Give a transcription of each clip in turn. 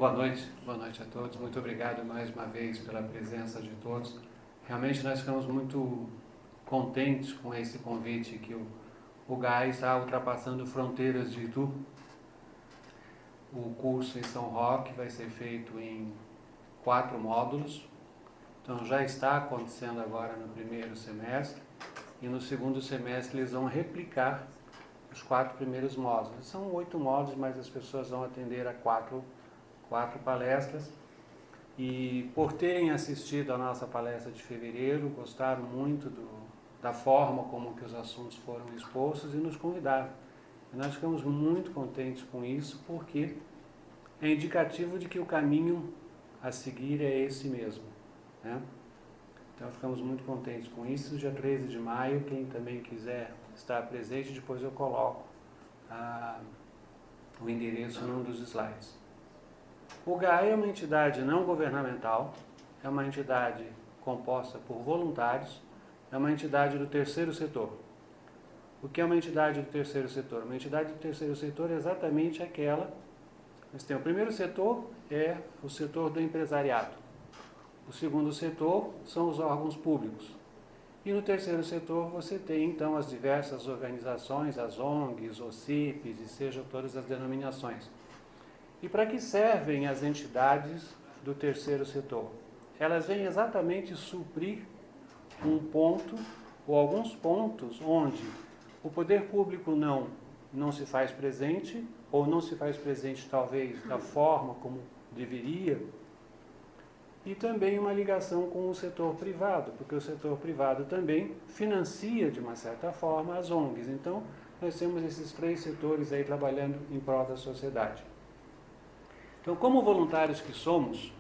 boa noite a todos. Muito obrigado mais uma vez pela presença de todos. Realmente nós ficamos muito contentes com esse convite que o GAI está ultrapassando fronteiras de Itu. O curso em São Roque vai ser feito em 4 módulos. Então já está acontecendo agora no primeiro semestre e no segundo semestre eles vão replicar os 4 primeiros módulos. São 8 módulos, mas as pessoas vão atender a 4 palestras. E por terem assistido a nossa palestra de fevereiro, gostaram muito da forma como que os assuntos foram expostos e nos convidaram. E nós ficamos muito contentes com isso, porque é indicativo de que o caminho a seguir é esse mesmo, né? Então ficamos muito contentes com isso. Dia 13 de maio, quem também quiser estar presente, depois eu coloco o endereço num dos slides. O GAI é uma entidade não governamental, é uma entidade composta por voluntários, é uma entidade do terceiro setor. O que é uma entidade do terceiro setor? Uma entidade do terceiro setor é exatamente aquela. Nós temos o primeiro setor, é o setor do empresariado. O segundo setor são os órgãos públicos. E no terceiro setor você tem então as diversas organizações, as ONGs, os CIPs, e sejam todas as denominações. E para que servem as entidades do terceiro setor? Elas vêm exatamente suprir um ponto ou alguns pontos onde o poder público não se faz presente, ou não se faz presente talvez da forma como deveria, e também uma ligação com o setor privado, porque o setor privado também financia de uma certa forma as ONGs. Então nós temos esses 3 setores aí trabalhando em prol da sociedade. Então, como voluntários que somos,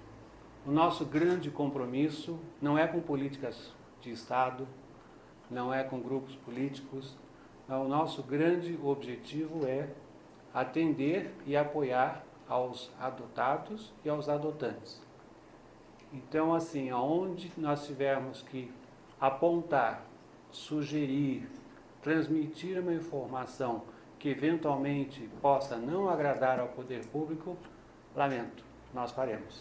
o nosso grande compromisso não é com políticas de Estado, não é com grupos políticos. O nosso grande objetivo é atender e apoiar aos adotados e aos adotantes. Então, assim, aonde nós tivermos que apontar, sugerir, transmitir uma informação que eventualmente possa não agradar ao poder público, lamento, nós faremos.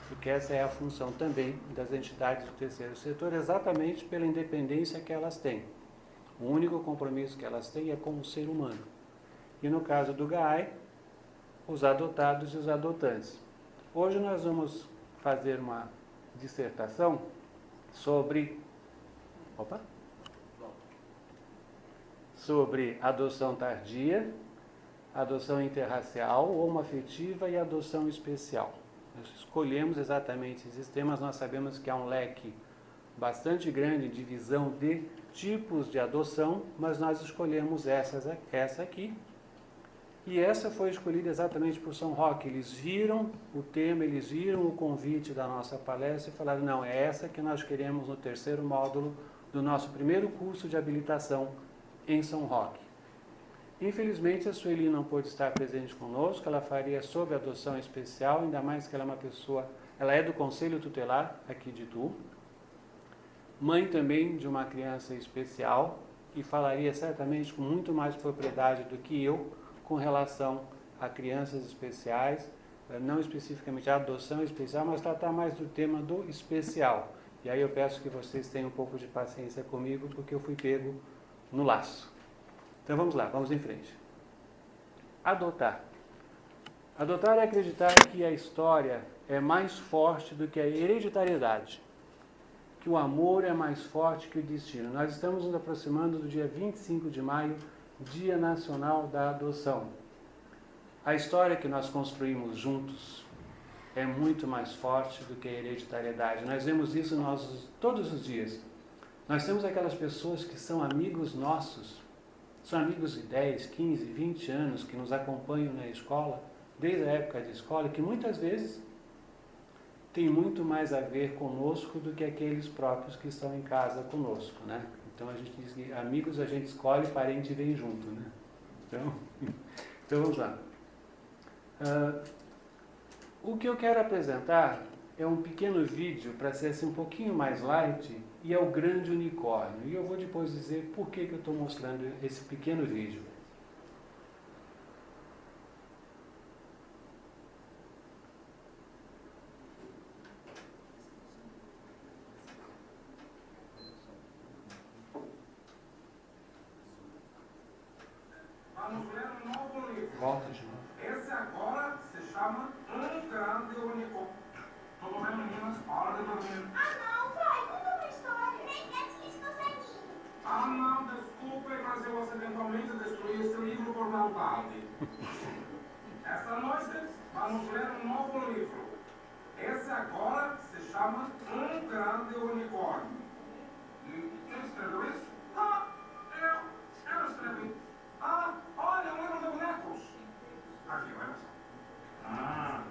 Porque essa é a função também das entidades do terceiro setor, exatamente pela independência que elas têm. O único compromisso que elas têm é com o ser humano. E no caso do GAI, os adotados e os adotantes. Hoje nós vamos fazer uma dissertação sobre adoção tardia, adoção interracial, homoafetiva e adoção especial. Nós escolhemos exatamente esses temas. Nós sabemos que há um leque bastante grande de visão de tipos de adoção, mas nós escolhemos essa aqui. E essa foi escolhida exatamente por São Roque. Eles viram o tema, eles viram o convite da nossa palestra e falaram, não, é essa que nós queremos no terceiro módulo do nosso primeiro curso de habilitação em São Roque. Infelizmente, a Sueli não pôde estar presente conosco. Ela faria sobre adoção especial, ainda mais que ela é uma pessoa, ela é do Conselho Tutelar aqui de Itu, mãe também de uma criança especial, e falaria certamente com muito mais propriedade do que eu com relação a crianças especiais, não especificamente a adoção especial, mas tratar mais do tema do especial. E aí eu peço que vocês tenham um pouco de paciência comigo, porque eu fui pego no laço. Então vamos lá, vamos em frente. Adotar. Adotar é acreditar que a história é mais forte do que a hereditariedade, que o amor é mais forte que o destino. Nós estamos nos aproximando do dia 25 de maio, Dia Nacional da Adoção. A história que nós construímos juntos é muito mais forte do que a hereditariedade. Nós vemos isso todos os dias. Nós temos aquelas pessoas que são amigos nossos, são amigos de 10, 15, 20 anos, que nos acompanham na escola, desde a época de escola, que muitas vezes tem muito mais a ver conosco do que aqueles próprios que estão em casa conosco, né? Então a gente diz que amigos a gente escolhe, parente vem junto, né? Então vamos lá. O que eu quero apresentar é um pequeno vídeo para ser assim, um pouquinho mais light, e é o grande unicórnio. E eu vou depois dizer por que eu estou mostrando esse pequeno vídeo. Volta de novo. Esse agora se chama grande unicórnio. Tudo bem, meninas? Hora de dormir. Ah, não, vai, conta uma história. Nem Netflix consegue. Ah, não, desculpe, mas eu acidentalmente destruí esse livro por maldade. Esta noite vamos ler um novo livro. Esse agora se chama Grande Unicórnio. Quem escreveu isso? Ah, eu escrevi. Ah, olha, um livro de bonecos. Aqui, olha só. Ah,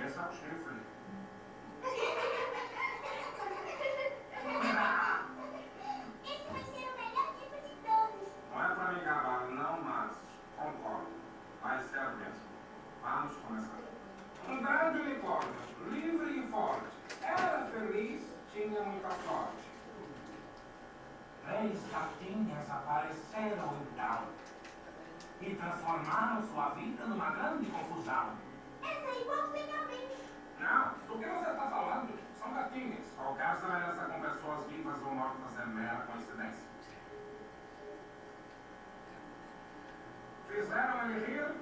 esse é o chifre. Esse vai ser o melhor livro de todos. Não é pra me gabar, não, mas concordo. Vai ser mesmo. Vamos começar. Um grande unicórnio, livre e forte. Era feliz, tinha muita sorte. 3 gatinhas apareceram então e transformaram sua vida numa grande confusão. Essa é igualzinha a mim. Não, do que você está falando? São gatinhas. Qualquer semelhança com pessoas vivas ou mortas é mera coincidência. Fizeram ele rir?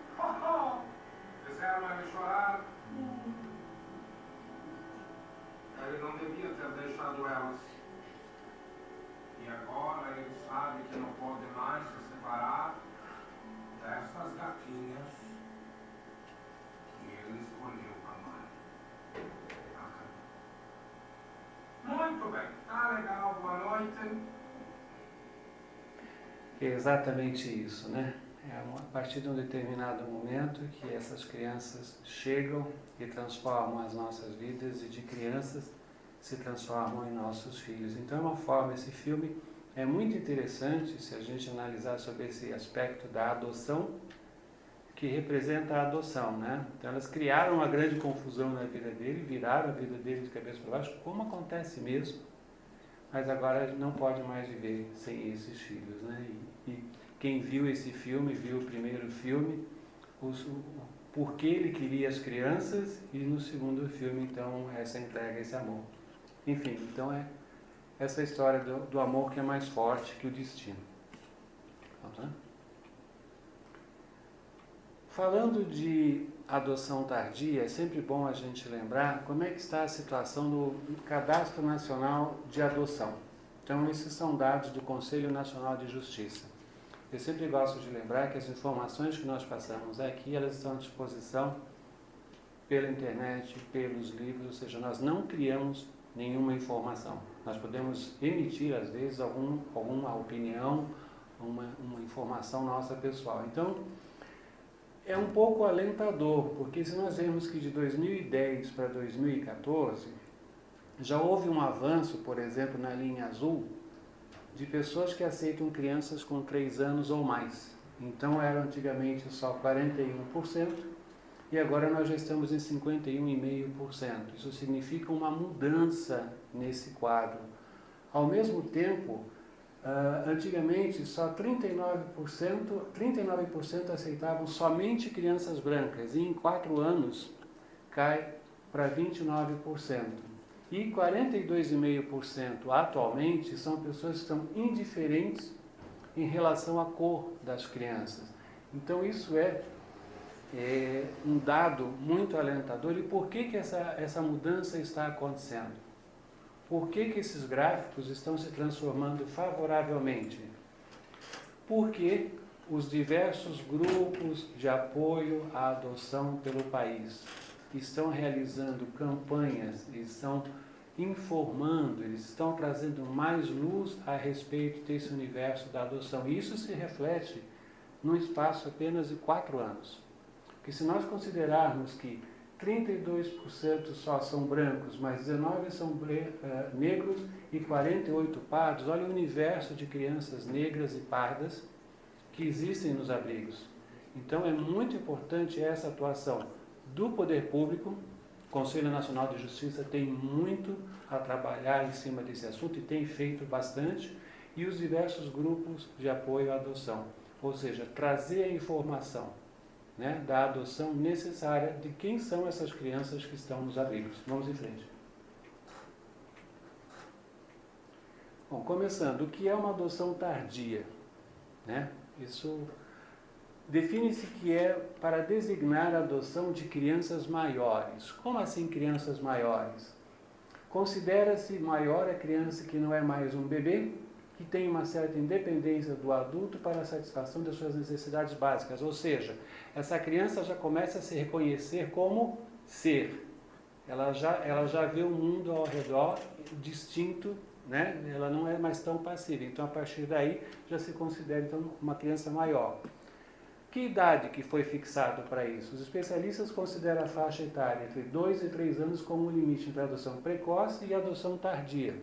Fizeram ele chorar? Ele não devia ter deixado elas. E agora ele sabe que não pode mais se separar dessas gatinhas que ele escolheu amar. Muito bem, tá legal, boa noite. É exatamente isso, né? É a partir de um determinado momento que essas crianças chegam e transformam as nossas vidas e de crianças se transformam em nossos filhos. Então é uma forma, esse filme é muito interessante se a gente analisar sobre esse aspecto da adoção, que representa a adoção, né? Então elas criaram uma grande confusão na vida dele, viraram a vida dele de cabeça para baixo, como acontece mesmo, mas agora não pode mais viver sem esses filhos, né? E quem viu esse filme, viu o primeiro filme, por que ele queria as crianças, e no segundo filme, então, essa entrega, esse amor. Enfim, então é essa história do amor que é mais forte que o destino. Vamos lá? Falando de adoção tardia, é sempre bom a gente lembrar como é que está a situação do Cadastro Nacional de Adoção. Então, esses são dados do Conselho Nacional de Justiça. Eu sempre gosto de lembrar que as informações que nós passamos aqui, elas estão à disposição pela internet, pelos livros, ou seja, nós não criamos nenhuma informação. Nós podemos emitir, às vezes, alguma opinião, uma informação nossa pessoal. Então, é um pouco alentador, porque se nós vemos que de 2010 para 2014, já houve um avanço, por exemplo, na linha azul, de pessoas que aceitam crianças com 3 anos ou mais. Então era antigamente só 41%, e agora nós já estamos em 51,5%. Isso significa uma mudança nesse quadro. Ao mesmo tempo, antigamente só 39% aceitavam somente crianças brancas, e em 4 anos cai para 29%. E 42,5% atualmente são pessoas que estão indiferentes em relação à cor das crianças. Então isso é um dado muito alentador. E por que essa mudança está acontecendo? Por que esses gráficos estão se transformando favoravelmente? Porque os diversos grupos de apoio à adoção pelo país estão realizando campanhas, estão informando, eles estão trazendo mais luz a respeito desse universo da adoção. E isso se reflete num espaço apenas de 4 anos. Porque se nós considerarmos que 32% só são brancos, mas 19% são negros e 48% pardos, olha o universo de crianças negras e pardas que existem nos abrigos. Então é muito importante essa atuação do poder público. O Conselho Nacional de Justiça tem muito a trabalhar em cima desse assunto e tem feito bastante, e os diversos grupos de apoio à adoção, ou seja, trazer a informação, né, da adoção necessária de quem são essas crianças que estão nos abrigos. Vamos em frente. Bom, começando, o que é uma adoção tardia? Né? Isso define-se que é para designar a adoção de crianças maiores. Como assim crianças maiores? Considera-se maior a criança que não é mais um bebê, que tem uma certa independência do adulto para a satisfação das suas necessidades básicas. Ou seja, essa criança já começa a se reconhecer como ser. Ela já vê o mundo ao redor distinto, né? Ela não é mais tão passiva. Então, a partir daí, já se considera então, uma criança maior. Que idade que foi fixado para isso? Os especialistas consideram a faixa etária entre 2 e 3 anos como um limite entre a adoção precoce e a adoção tardia.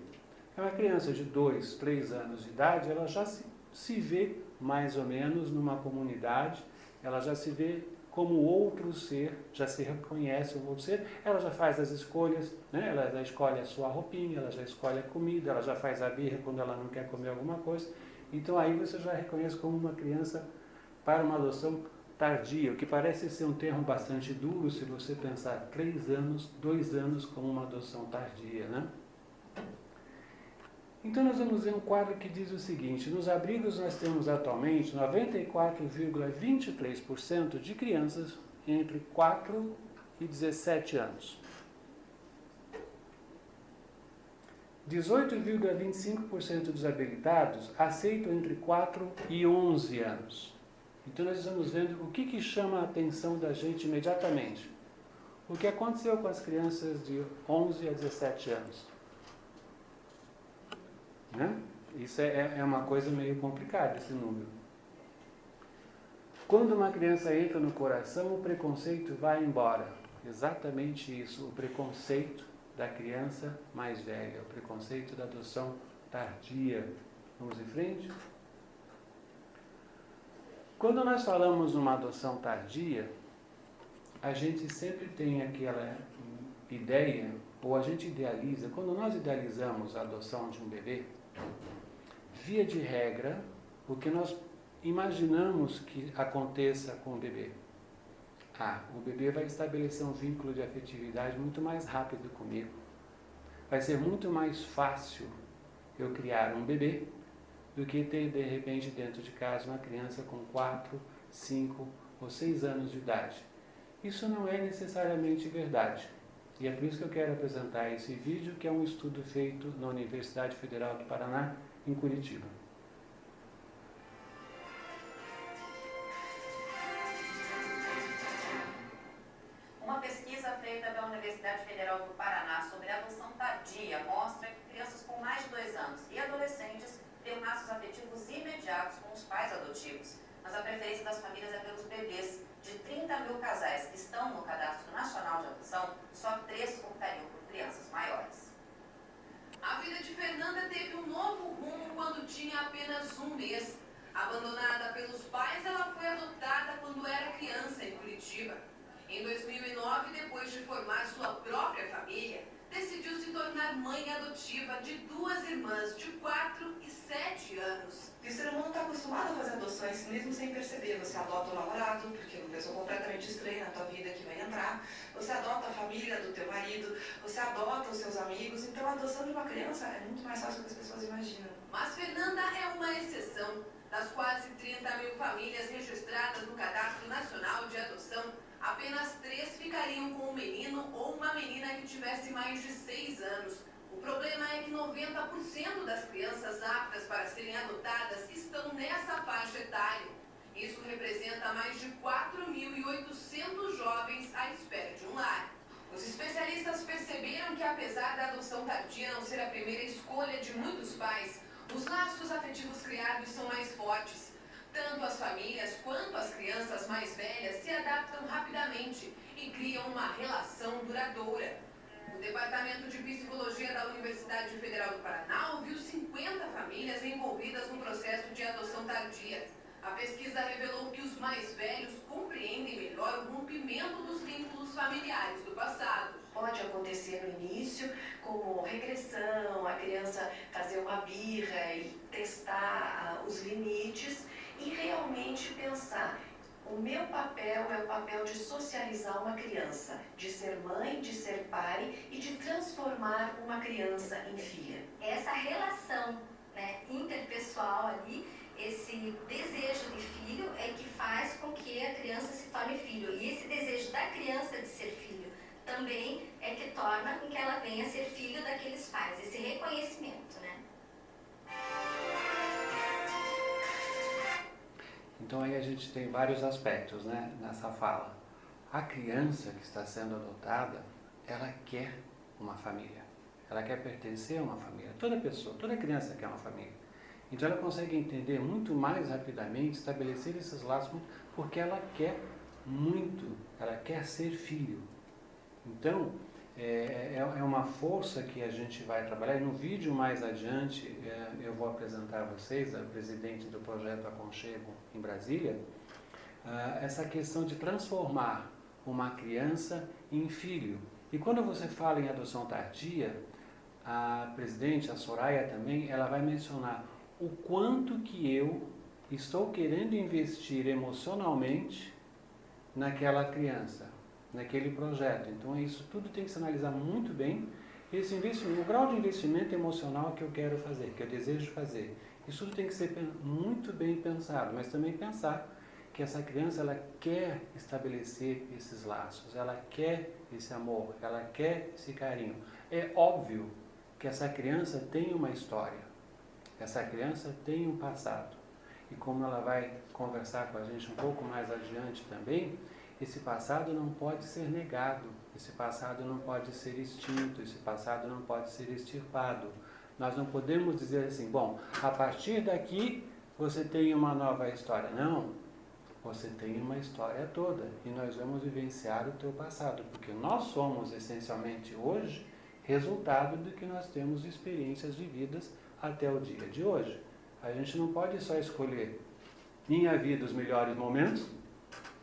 Uma criança de 2, 3 anos de idade, ela já se vê mais ou menos numa comunidade, ela já se vê como outro ser, já se reconhece como outro ser, ela já faz as escolhas, né? Ela já escolhe a sua roupinha, ela já escolhe a comida, ela já faz a birra quando ela não quer comer alguma coisa. Então aí você já reconhece como uma criança para uma adoção tardia, o que parece ser um termo bastante duro se você pensar 3 anos, 2 anos como uma adoção tardia, né? Então nós vamos ver um quadro que diz o seguinte: nos abrigos nós temos atualmente 94,23% de crianças entre 4 e 17 anos. 18,25% dos habilitados aceitam entre 4 e 11 anos. Então nós estamos vendo o que chama a atenção da gente imediatamente. O que aconteceu com as crianças de 11 a 17 anos? Né? Isso é uma coisa meio complicada, esse número. Quando uma criança entra no coração, o preconceito vai embora. Exatamente isso, o preconceito da criança mais velha, o preconceito da adoção tardia. Vamos em frente? Quando nós falamos numa adoção tardia, a gente sempre tem aquela ideia, ou a gente idealiza, quando nós idealizamos a adoção de um bebê, via de regra, o que nós imaginamos que aconteça com o bebê? O bebê vai estabelecer um vínculo de afetividade muito mais rápido comigo. Vai ser muito mais fácil eu criar um bebê do que ter, de repente, dentro de casa uma criança com 4, 5 ou 6 anos de idade. Isso não é necessariamente verdade. E é por isso que eu quero apresentar esse vídeo, que é um estudo feito na Universidade Federal do Paraná, em Curitiba. Uma pesquisa feita pela Universidade Federal do Paraná sobre adoção tardia mostra que crianças com mais de 2 anos e adolescentes têm laços afetivos imediatos com os pais adotivos, mas a preferência das famílias é pelos bebês. De 30 mil casais que estão no Cadastro Nacional de Adoção, só 3 optariam por crianças maiores. A vida de Fernanda teve um novo rumo quando tinha apenas 1 mês. Abandonada pelos pais, ela foi adotada quando era criança em Curitiba. Em 2009, depois de formar sua própria família, decidiu se tornar mãe adotiva de 2 irmãs de 4 e 7 anos. E o ser humano está acostumado a fazer adoções, mesmo sem perceber. Você adota o namorado, porque é uma pessoa completamente estranha na tua vida que vai entrar. Você adota a família do teu marido, você adota os seus amigos. Então a adoção de uma criança é muito mais fácil do que as pessoas imaginam. Mas Fernanda é uma exceção. Das quase 30 mil famílias registradas no Cadastro Nacional de Adoção, apenas 3 ficariam com um menino ou uma menina que tivesse mais de 6 anos. O problema é que 90% das crianças aptas para serem adotadas estão nessa faixa etária. Isso representa mais de 4.800 jovens à espera de um lar. Os especialistas perceberam que, apesar da adoção tardia não ser a primeira escolha de muitos pais, os laços afetivos criados são mais fortes. Tanto as famílias quanto as crianças mais velhas se adaptam rapidamente e criam uma relação duradoura. O Departamento de Psicologia da Universidade Federal do Paraná ouviu 50 famílias envolvidas no processo de adoção tardia. A pesquisa revelou que os mais velhos compreendem melhor o rompimento dos vínculos familiares do passado. Pode acontecer no início, como regressão, a criança fazer uma birra e testar os limites e realmente pensar: o meu papel é o papel de socializar uma criança, de ser mãe, de ser pai e de transformar uma criança em filha. Essa relação, né, interpessoal ali, esse desejo de filho é que faz com que a criança se torne filho. E esse desejo da criança de ser filho também é que torna com que ela venha a ser filho daqueles pais. Esse reconhecimento, né? Então aí a gente tem vários aspectos, né, nessa fala. A criança que está sendo adotada, ela quer uma família. Ela quer pertencer a uma família. Toda pessoa, toda criança quer uma família. Então ela consegue entender muito mais rapidamente, estabelecer esses laços, porque ela quer muito, ela quer ser filho. Então, é uma força que a gente vai trabalhar. E no vídeo mais adiante, eu vou apresentar a vocês, a presidente do projeto Aconchego em Brasília, essa questão de transformar uma criança em filho. E quando você fala em adoção tardia, a presidente, a Soraya também, ela vai mencionar o quanto que eu estou querendo investir emocionalmente naquela criança, naquele projeto. Então isso tudo tem que se analisar muito bem. Esse investimento, o grau de investimento emocional que eu quero fazer, que eu desejo fazer, isso tudo tem que ser muito bem pensado, mas também pensar que essa criança ela quer estabelecer esses laços, ela quer esse amor, ela quer esse carinho. É óbvio que essa criança tem uma história, essa criança tem um passado. E como ela vai conversar com a gente um pouco mais adiante também, esse passado não pode ser negado, esse passado não pode ser extinto, esse passado não pode ser extirpado. Nós não podemos dizer assim, bom, a partir daqui você tem uma nova história. Não, você tem uma história toda e nós vamos vivenciar o teu passado, porque nós somos essencialmente hoje resultado do que nós temos de experiências vividas até o dia de hoje. A gente não pode só escolher minha vida os melhores momentos,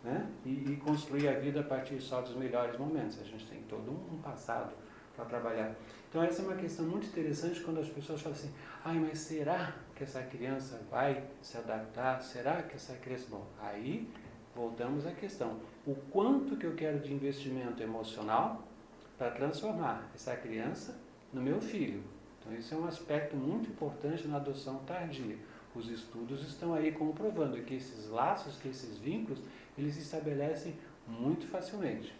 né? E construir a vida a partir só dos melhores momentos. A gente tem todo um passado para trabalhar. Então essa é uma questão muito interessante quando as pessoas falam assim, mas será que essa criança vai se adaptar? Será que essa criança... Bom, aí voltamos à questão. O quanto que eu quero de investimento emocional para transformar essa criança no meu filho. Então esse é um aspecto muito importante na adoção tardia. Os estudos estão aí comprovando que esses laços, que esses vínculos, eles se estabelecem muito facilmente.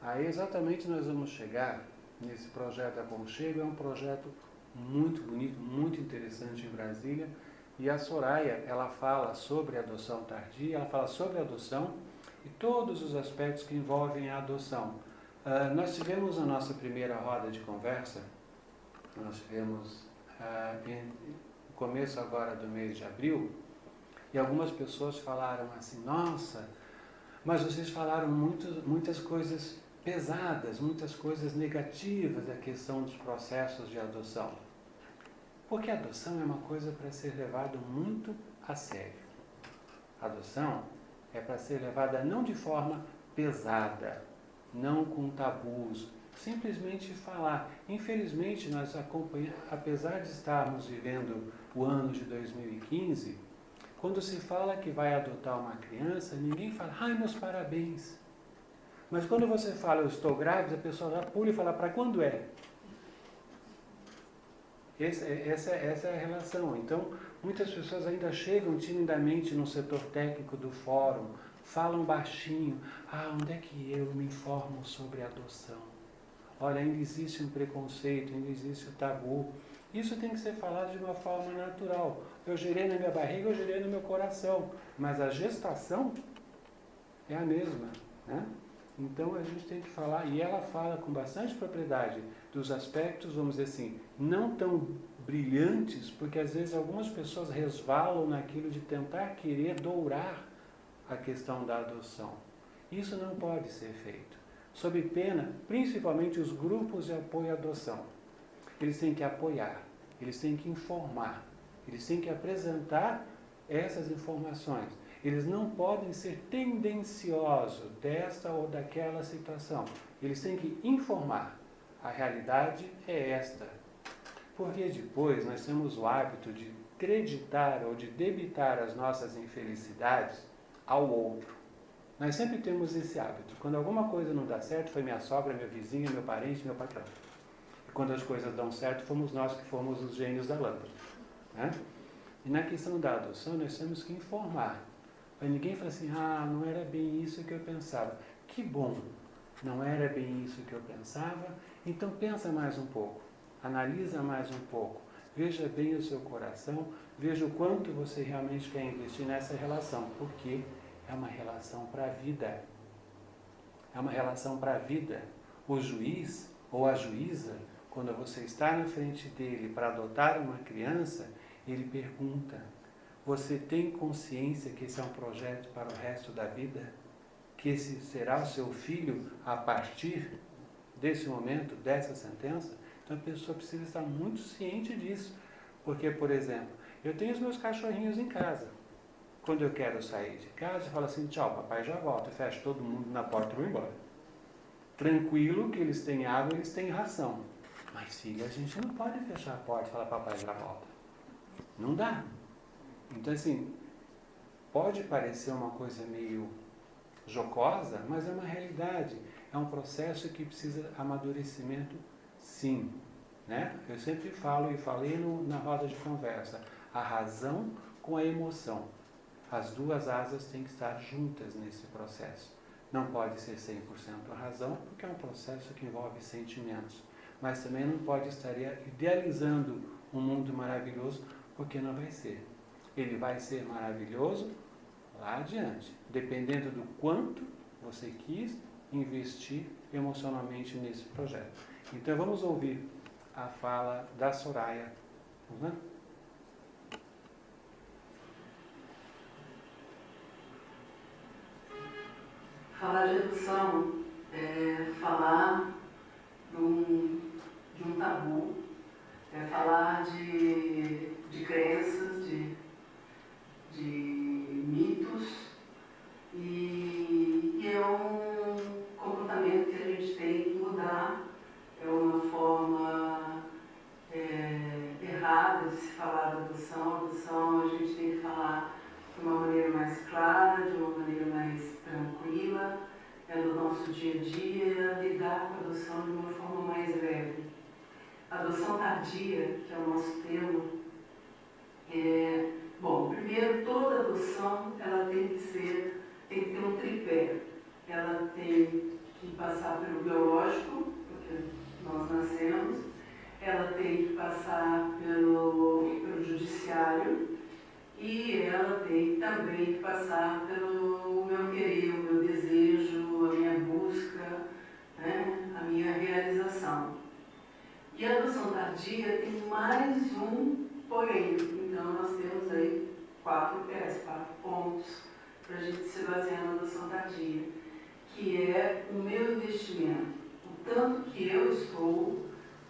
Aí exatamente nós vamos chegar nesse projeto Aconchego. É um projeto muito bonito, muito interessante em Brasília. E a Soraya, ela fala sobre adoção tardia, ela fala sobre adoção e todos os aspectos que envolvem a adoção. Nós tivemos a nossa primeira roda de conversa, nós tivemos no começo agora do mês de abril, e algumas pessoas falaram assim, nossa, mas vocês falaram muitas coisas pesadas, muitas coisas negativas da questão dos processos de adoção. Porque a adoção é uma coisa para ser levada muito a sério. A adoção é para ser levada não de forma pesada, não com tabus, simplesmente falar. Infelizmente, nós acompanhamos, apesar de estarmos vivendo o ano de 2015, quando se fala que vai adotar uma criança, ninguém fala, meus parabéns. Mas quando você fala, eu estou grávida, a pessoa já pula e fala, para quando é? Essa é a relação. Então, muitas pessoas ainda chegam timidamente no setor técnico do fórum, falam baixinho, onde é que eu me informo sobre adoção? Olha, ainda existe um preconceito, ainda existe o tabu. Isso tem que ser falado de uma forma natural. Eu gerei na minha barriga, eu gerei no meu coração, mas a gestação é a mesma, né? Então a gente tem que falar, e ela fala com bastante propriedade dos aspectos, vamos dizer assim, não tão brilhantes, porque às vezes algumas pessoas resvalam naquilo de tentar querer dourar a questão da adoção. Isso não pode ser feito. Sob pena, principalmente os grupos de apoio à adoção. Eles têm que apoiar, eles têm que informar, eles têm que apresentar essas informações. Eles não podem ser tendenciosos desta ou daquela situação. Eles têm que informar. A realidade é esta. Porque depois nós temos o hábito de acreditar ou de debitar as nossas infelicidades ao outro. Nós sempre temos esse hábito. Quando alguma coisa não dá certo, foi minha sogra, minha vizinha, meu parente, meu patrão. quando as coisas dão certo, fomos nós que fomos os gênios da lâmpada. Né? E na questão da adoção, nós temos que informar. Para ninguém falar assim, não era bem isso que eu pensava. Que bom, não era bem isso que eu pensava, então pensa mais um pouco, analisa mais um pouco, veja bem o seu coração, veja o quanto você realmente quer investir nessa relação, porque é uma relação para a vida. É uma relação para a vida. O juiz ou a juíza, quando você está na frente dele para adotar uma criança, ele pergunta, você tem consciência que esse é um projeto para o resto da vida? Que esse será o seu filho a partir desse momento, dessa sentença? Então a pessoa precisa estar muito ciente disso. Porque, por exemplo, eu tenho os meus cachorrinhos em casa. Quando eu quero sair de casa, eu falo assim, tchau, papai já volta. Eu fecho todo mundo na porta e vou embora. Tranquilo que eles têm água, eles têm ração. Mas, filha, a gente não pode fechar a porta e falar, papai já volta. Não dá. Então, assim, pode parecer uma coisa meio jocosa, mas é uma realidade. É um processo que precisa amadurecimento, sim. Né? Eu sempre falo e falei na roda de conversa, a razão com a emoção. As duas asas têm que estar juntas nesse processo. Não pode ser 100% a razão, porque é um processo que envolve sentimentos. Mas também não pode estar idealizando um mundo maravilhoso, porque não vai ser. Ele vai ser maravilhoso lá adiante, dependendo do quanto você quis investir emocionalmente nesse projeto. Então vamos ouvir a fala da Soraya. Vamos lá? Falar de adoção é falar de um tabu, é falar de crenças, de mitos, e é um comportamento que a gente tem que mudar, é uma forma errada de se falar da adoção. A adoção a gente tem que falar de uma maneira mais clara, de uma maneira mais tranquila, do nosso dia a dia, lidar com a adoção de uma forma mais leve. A adoção tardia, que é o nosso tema, bom, primeiro, toda adoção ela tem que ter um tripé. Ela tem que passar pelo biológico, porque nós nascemos, ela tem que passar pelo judiciário, e ela tem também que passar pelo meu querer, o meu desejo, a minha busca, né, a minha realização. E a adoção tardia tem mais um porém. Então nós temos aí 4 pontos para a gente se basear na adoção tardia, que é o meu investimento, o tanto que eu estou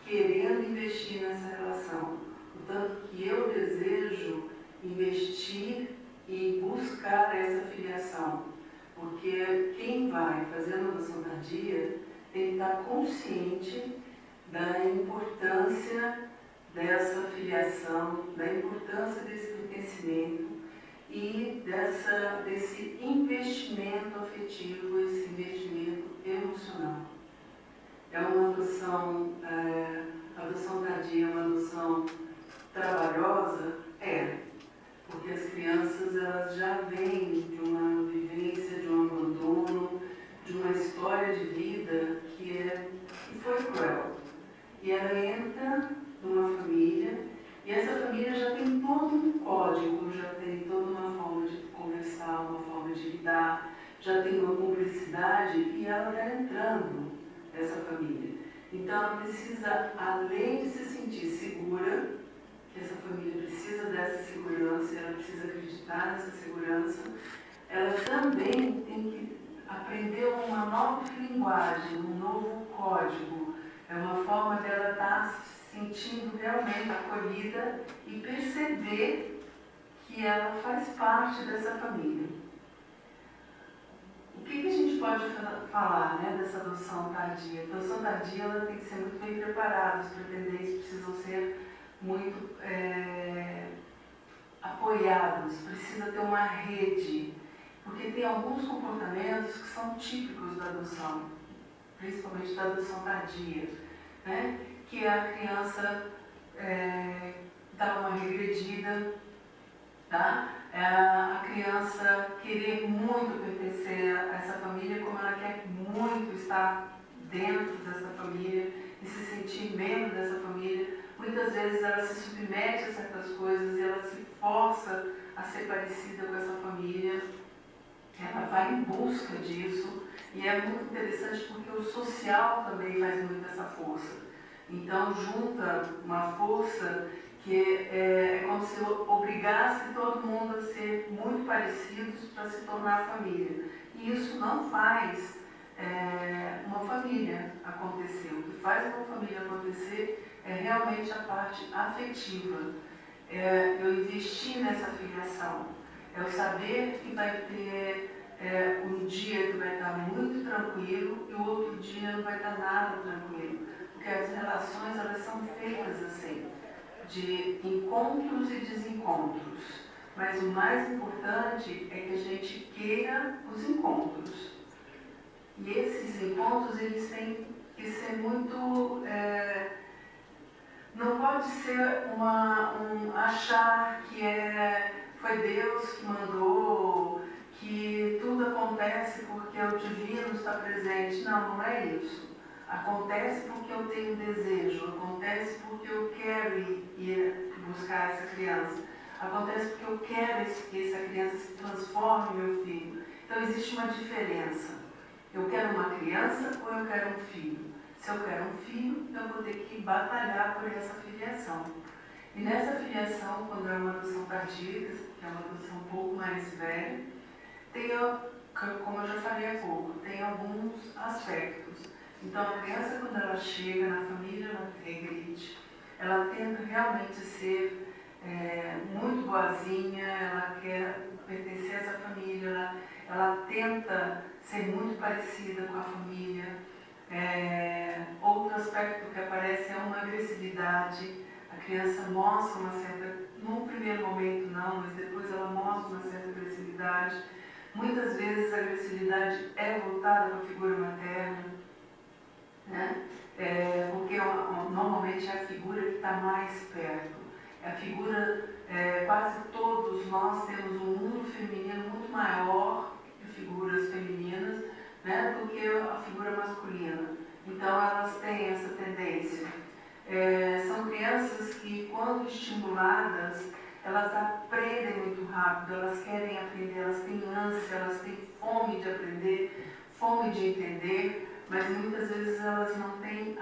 querendo investir nessa relação, o tanto que eu desejo investir e buscar essa filiação, porque quem vai fazer a adoção tardia tem que estar consciente da importância dessa filiação, da importância desse pertencimento e desse investimento afetivo, esse investimento emocional. É uma adoção, a adoção tardia é uma adoção trabalhosa? Porque as crianças elas já vêm de uma vivência, de um abandono, de uma história de vida que foi cruel. E ela entra numa família, e essa família já tem todo um código, já tem toda uma forma de conversar, uma forma de lidar, já tem uma cumplicidade, e ela está entrando nessa família. Então ela precisa, além de se sentir segura, essa família precisa dessa segurança, ela precisa acreditar nessa segurança, ela também tem que aprender uma nova linguagem, um novo código, é uma forma dela estar se sentindo realmente acolhida e perceber que ela faz parte dessa família. O que a gente pode falar, né, dessa adoção tardia? A adoção tardia ela tem que ser muito bem preparada, os pretendentes precisam ser muito apoiados, precisa ter uma rede, porque tem alguns comportamentos que são típicos da adoção, principalmente da adoção tardia, né? que a criança dá uma regredida, tá? A criança querer muito pertencer a essa família, como ela quer muito estar dentro dessa família e se sentir membro dessa família. Muitas vezes ela se submete a certas coisas e ela se força a ser parecida com essa família. Ela vai em busca disso e é muito interessante porque o social também faz muito essa força. Então junta uma força que é como se obrigasse todo mundo a ser muito parecidos para se tornar família. E isso não faz uma família acontecer. O que faz uma família acontecer é realmente a parte afetiva. Eu investir nessa filiação. É o saber que vai ter um dia que vai estar muito tranquilo e o outro dia não vai estar nada tranquilo. Porque as relações, elas são feitas assim, de encontros e desencontros. Mas o mais importante é que a gente queira os encontros. E esses encontros, eles têm que ser muito... não pode ser achar que foi Deus que mandou, que tudo acontece porque o divino está presente. Não, não é isso. Acontece porque eu tenho desejo, acontece porque eu quero ir buscar essa criança, acontece porque eu quero que essa criança se transforme em meu filho. Então existe uma diferença. Eu quero uma criança ou eu quero um filho? Se eu quero um filho, eu vou ter que batalhar por essa filiação. E nessa filiação, quando é uma adoção tardia, que é uma adoção um pouco mais velha, tem, como eu já falei há pouco, tem alguns aspectos. Então a criança, quando ela chega na família, ela regride, ela tenta realmente ser muito boazinha, ela quer pertencer a essa família, ela tenta ser muito parecida com a família. Outro aspecto que aparece é uma agressividade. A criança mostra uma certa, num primeiro momento não, mas depois ela mostra uma certa agressividade. Muitas vezes a agressividade é voltada para a figura materna, né? Porque normalmente é a figura que está mais perto. É a figura, quase todos nós temos um mundo feminino muito maior de figuras femininas, né, do que a figura masculina. Então elas têm essa tendência. São crianças que, quando estimuladas, elas aprendem muito rápido, elas querem aprender, elas têm ânsia, elas têm fome de aprender, fome de entender, mas muitas vezes elas não têm,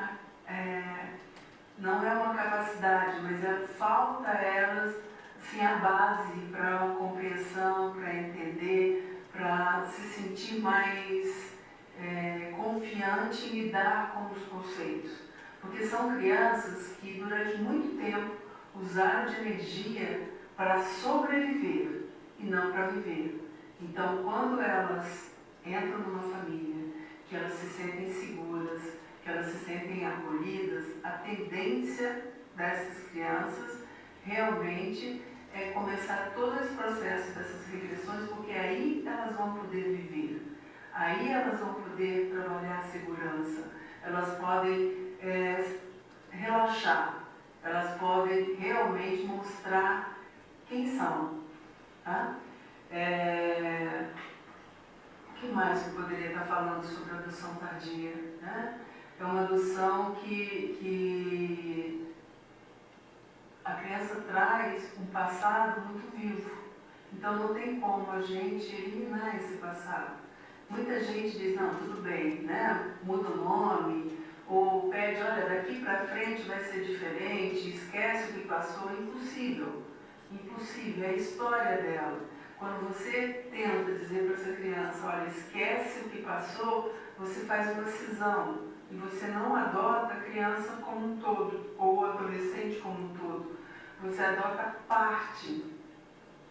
não é uma capacidade, mas falta a elas assim, a base para a compreensão, para entender, para se sentir mais confiante em lidar com os conceitos. Porque são crianças que durante muito tempo usaram de energia para sobreviver e não para viver. Então, quando elas entram numa família, que elas se sentem seguras, que elas se sentem acolhidas, a tendência dessas crianças realmente é começar todo esse processo dessas regressões, porque aí elas vão poder viver. Aí elas vão poder trabalhar a segurança, elas podem relaxar, elas podem realmente mostrar quem são. Tá? O que mais eu poderia estar falando sobre a adoção tardia? Né? É uma adoção que a criança traz um passado muito vivo. Então não tem como a gente eliminar esse passado. Muita gente diz, não, tudo bem, né? Muda o nome, ou pede, olha, daqui para frente vai ser diferente, esquece o que passou. Impossível. Impossível, é a história dela. Quando você tenta dizer para essa criança, olha, esquece o que passou, você faz uma cisão. E você não adota a criança como um todo, ou o adolescente como um todo. Você adota parte.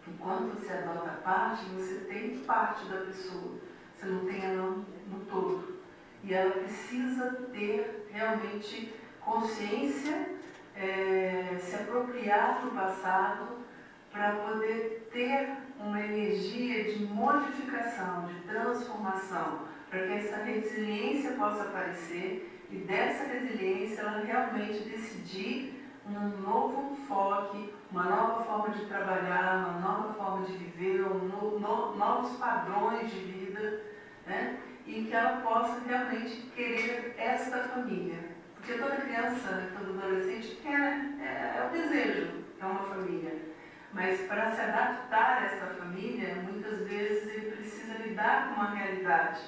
E quando você adota parte, você tem parte da pessoa. Você não tem ela no todo. E ela precisa ter realmente consciência, se apropriar do passado para poder ter uma energia de modificação, de transformação, para que essa resiliência possa aparecer e dessa resiliência ela realmente decidir um novo enfoque, uma nova forma de trabalhar, uma nova forma de viver, novos padrões de vida, né? E que ela possa realmente querer esta família. Porque toda criança, todo adolescente quer, é o desejo, é uma família. Mas para se adaptar a esta família, muitas vezes ele precisa lidar com uma realidade.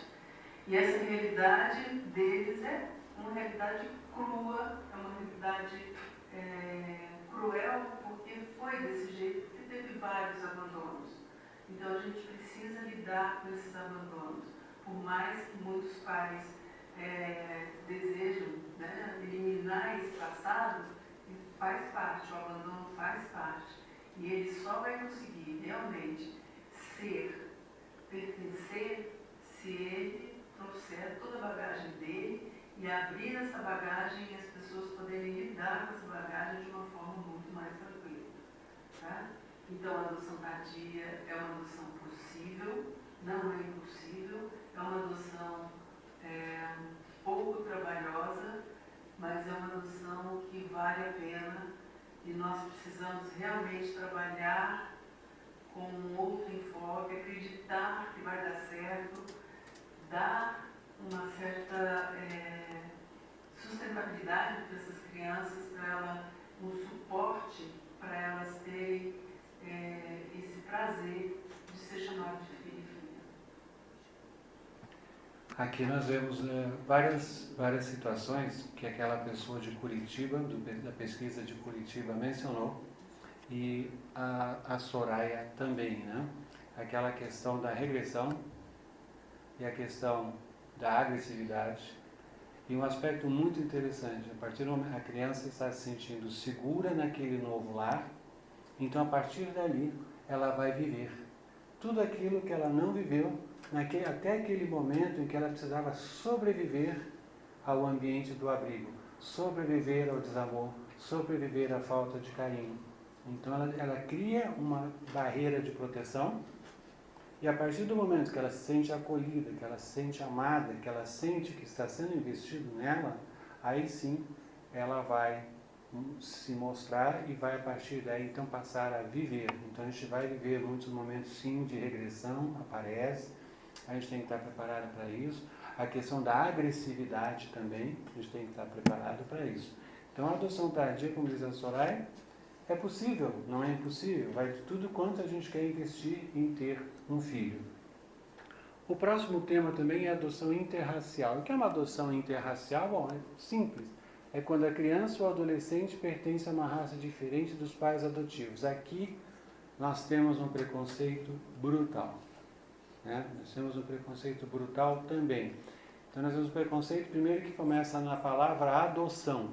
E essa realidade deles é uma realidade crua, é uma realidade cruel, porque foi desse jeito, porque teve vários abandonos. Então a gente precisa lidar com esses abandonos. Por mais que muitos pais desejam, né, eliminar esse passado, faz parte, o abandono faz parte. E ele só vai conseguir realmente pertencer, se ele trouxer toda a bagagem dele e abrir essa bagagem e as pessoas poderem lidar com essa bagagem de uma forma muito mais tranquila. Tá? Então a adoção tardia é uma adoção possível, não é impossível, é uma adoção pouco trabalhosa, mas é uma adoção que vale a pena e nós precisamos realmente trabalhar com um outro enfoque, acreditar que vai dar certo, dar uma certa sustentabilidade para essas crianças, para elas, um suporte para elas terem esse prazer de ser chamado de filho e filha. Aqui nós vemos várias situações que aquela pessoa de Curitiba, da pesquisa de Curitiba, mencionou, e a Soraya também, né? Aquela questão da regressão e a questão da agressividade. E um aspecto muito interessante, a partir do momento que a criança está se sentindo segura naquele novo lar, então a partir dali ela vai viver tudo aquilo que ela não viveu até aquele momento em que ela precisava sobreviver ao ambiente do abrigo, sobreviver ao desamor, sobreviver à falta de carinho. Então ela cria uma barreira de proteção e a partir do momento que ela se sente acolhida, que ela se sente amada, que ela sente que está sendo investido nela, aí sim ela vai se mostrar e vai a partir daí então passar a viver. Então a gente vai viver muitos momentos sim de regressão, aparece, a gente tem que estar preparado para isso. A questão da agressividade também, a gente tem que estar preparado para isso. Então a adoção tardia, como diz a Soraya, é possível, não é impossível, vai de tudo quanto a gente quer investir em ter um filho. O próximo tema também é a adoção interracial. O que é uma adoção interracial? Bom, é simples. É quando a criança ou adolescente pertence a uma raça diferente dos pais adotivos. Aqui nós temos um preconceito brutal. Né? Nós temos um preconceito brutal também. Então nós temos um preconceito primeiro que começa na palavra adoção.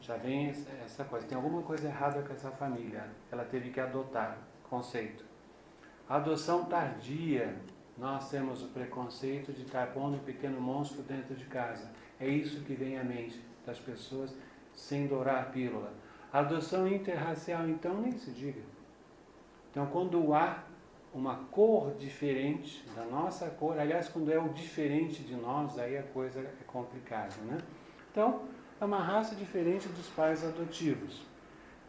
Já vem essa coisa, tem alguma coisa errada com essa família, ela teve que adotar, conceito. Adoção tardia, nós temos o preconceito de estar pondo um pequeno monstro dentro de casa. É isso que vem à mente das pessoas sem dourar a pílula. Adoção interracial, então, nem se diga. Então, quando há uma cor diferente da nossa cor, aliás, quando é o diferente de nós, aí a coisa é complicada, né? Então, é uma raça diferente dos pais adotivos.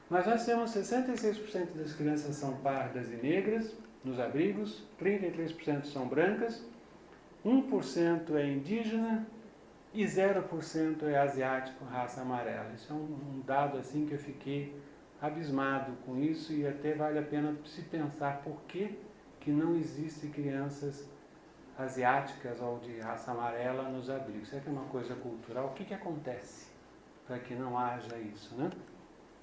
Mas nós temos 66% das crianças são pardas e negras nos abrigos, 33% são brancas, 1% é indígena e 0% é asiático, raça amarela. Isso é um dado assim que eu fiquei abismado com isso e até vale a pena se pensar por que não existem crianças asiáticas ou de raça amarela nos abrigos. Será que é uma coisa cultural? O que acontece para que não haja isso, né?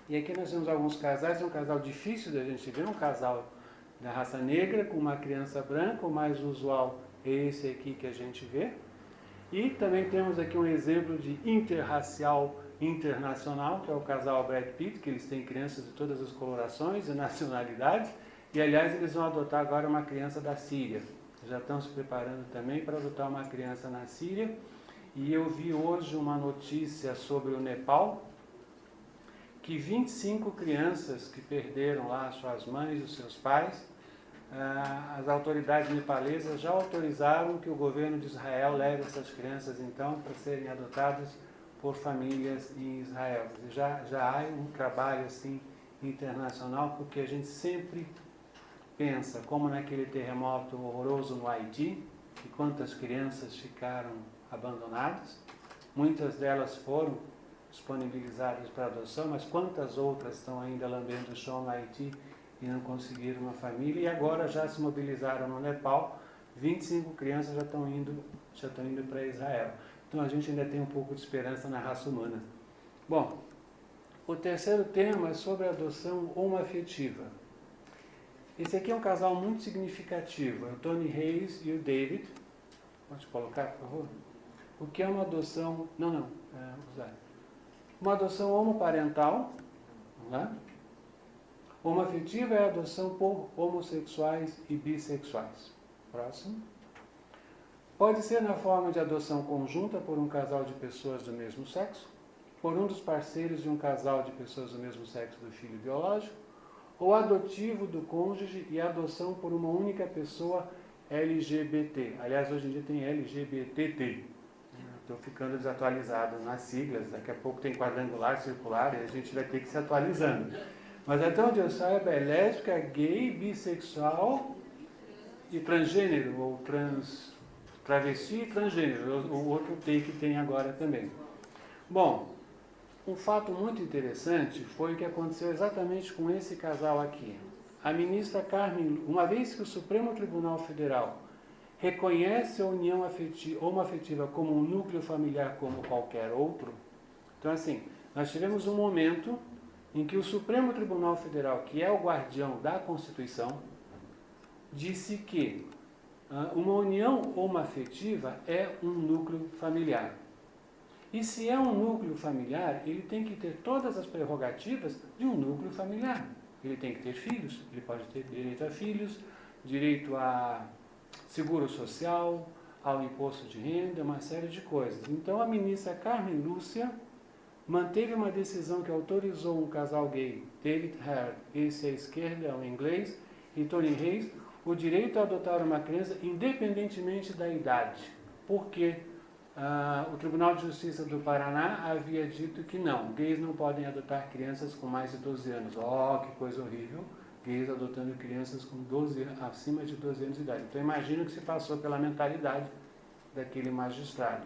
E aqui nós temos alguns casais, é um casal difícil da gente ver, um casal da raça negra com uma criança branca, o mais usual é esse aqui que a gente vê. E também temos aqui um exemplo de interracial internacional, que é o casal Brad Pitt, que eles têm crianças de todas as colorações e nacionalidades, e aliás eles vão adotar agora uma criança da Síria. Já estão se preparando também para adotar uma criança na Síria. E eu vi hoje uma notícia sobre o Nepal, que 25 crianças que perderam lá suas mães e os seus pais, as autoridades nepalesas já autorizaram que o governo de Israel leve essas crianças, então, para serem adotadas por famílias em Israel. Já há um trabalho assim internacional, porque a gente sempre pensa, como naquele terremoto horroroso no Haiti, que quantas crianças ficaram abandonadas, muitas delas foram disponibilizadas para adoção, mas quantas outras estão ainda lambendo o chão no Haiti e não conseguiram uma família, e agora já se mobilizaram no Nepal, 25 crianças já estão indo para Israel. Então a gente ainda tem um pouco de esperança na raça humana. Bom, o terceiro tema é sobre a adoção homoafetiva. Esse aqui é um casal muito significativo, é o Tony Hayes e o David. Pode colocar, por favor? O que é uma adoção... Uma adoção homoparental, vamos lá? Homoafetiva é a adoção por homossexuais e bissexuais. Próximo. Pode ser na forma de adoção conjunta por um casal de pessoas do mesmo sexo, por um dos parceiros de um casal de pessoas do mesmo sexo do filho biológico, ou adotivo do cônjuge e adoção por uma única pessoa LGBT. Aliás, hoje em dia tem LGBTT. Estou ficando desatualizado nas siglas, daqui a pouco tem quadrangular, circular, e a gente vai ter que se atualizando. Mas até onde eu saiba é lésbica, gay, bissexual e transgênero, ou travesti e transgênero, o outro T que tem agora também. Bom, um fato muito interessante foi o que aconteceu exatamente com esse casal aqui. A ministra Carmen, uma vez que o Supremo Tribunal Federal reconhece a união homoafetiva como um núcleo familiar como qualquer outro, então assim, nós tivemos um momento em que o Supremo Tribunal Federal, que é o guardião da Constituição, disse que uma união homoafetiva é um núcleo familiar. E se é um núcleo familiar, ele tem que ter todas as prerrogativas de um núcleo familiar. Ele tem que ter filhos, ele pode ter direito a filhos, direito a seguro social, ao imposto de renda, uma série de coisas. Então a ministra Carmen Lúcia manteve uma decisão que autorizou um casal gay, David Hare, esse à esquerda é o inglês, e Tony Hayes, o direito a adotar uma criança independentemente da idade. Por quê? O Tribunal de Justiça do Paraná havia dito que não, gays não podem adotar crianças com mais de 12 anos. Oh, que coisa horrível, gays adotando crianças com acima de 12 anos de idade. Então imagino que se passou pela mentalidade daquele magistrado.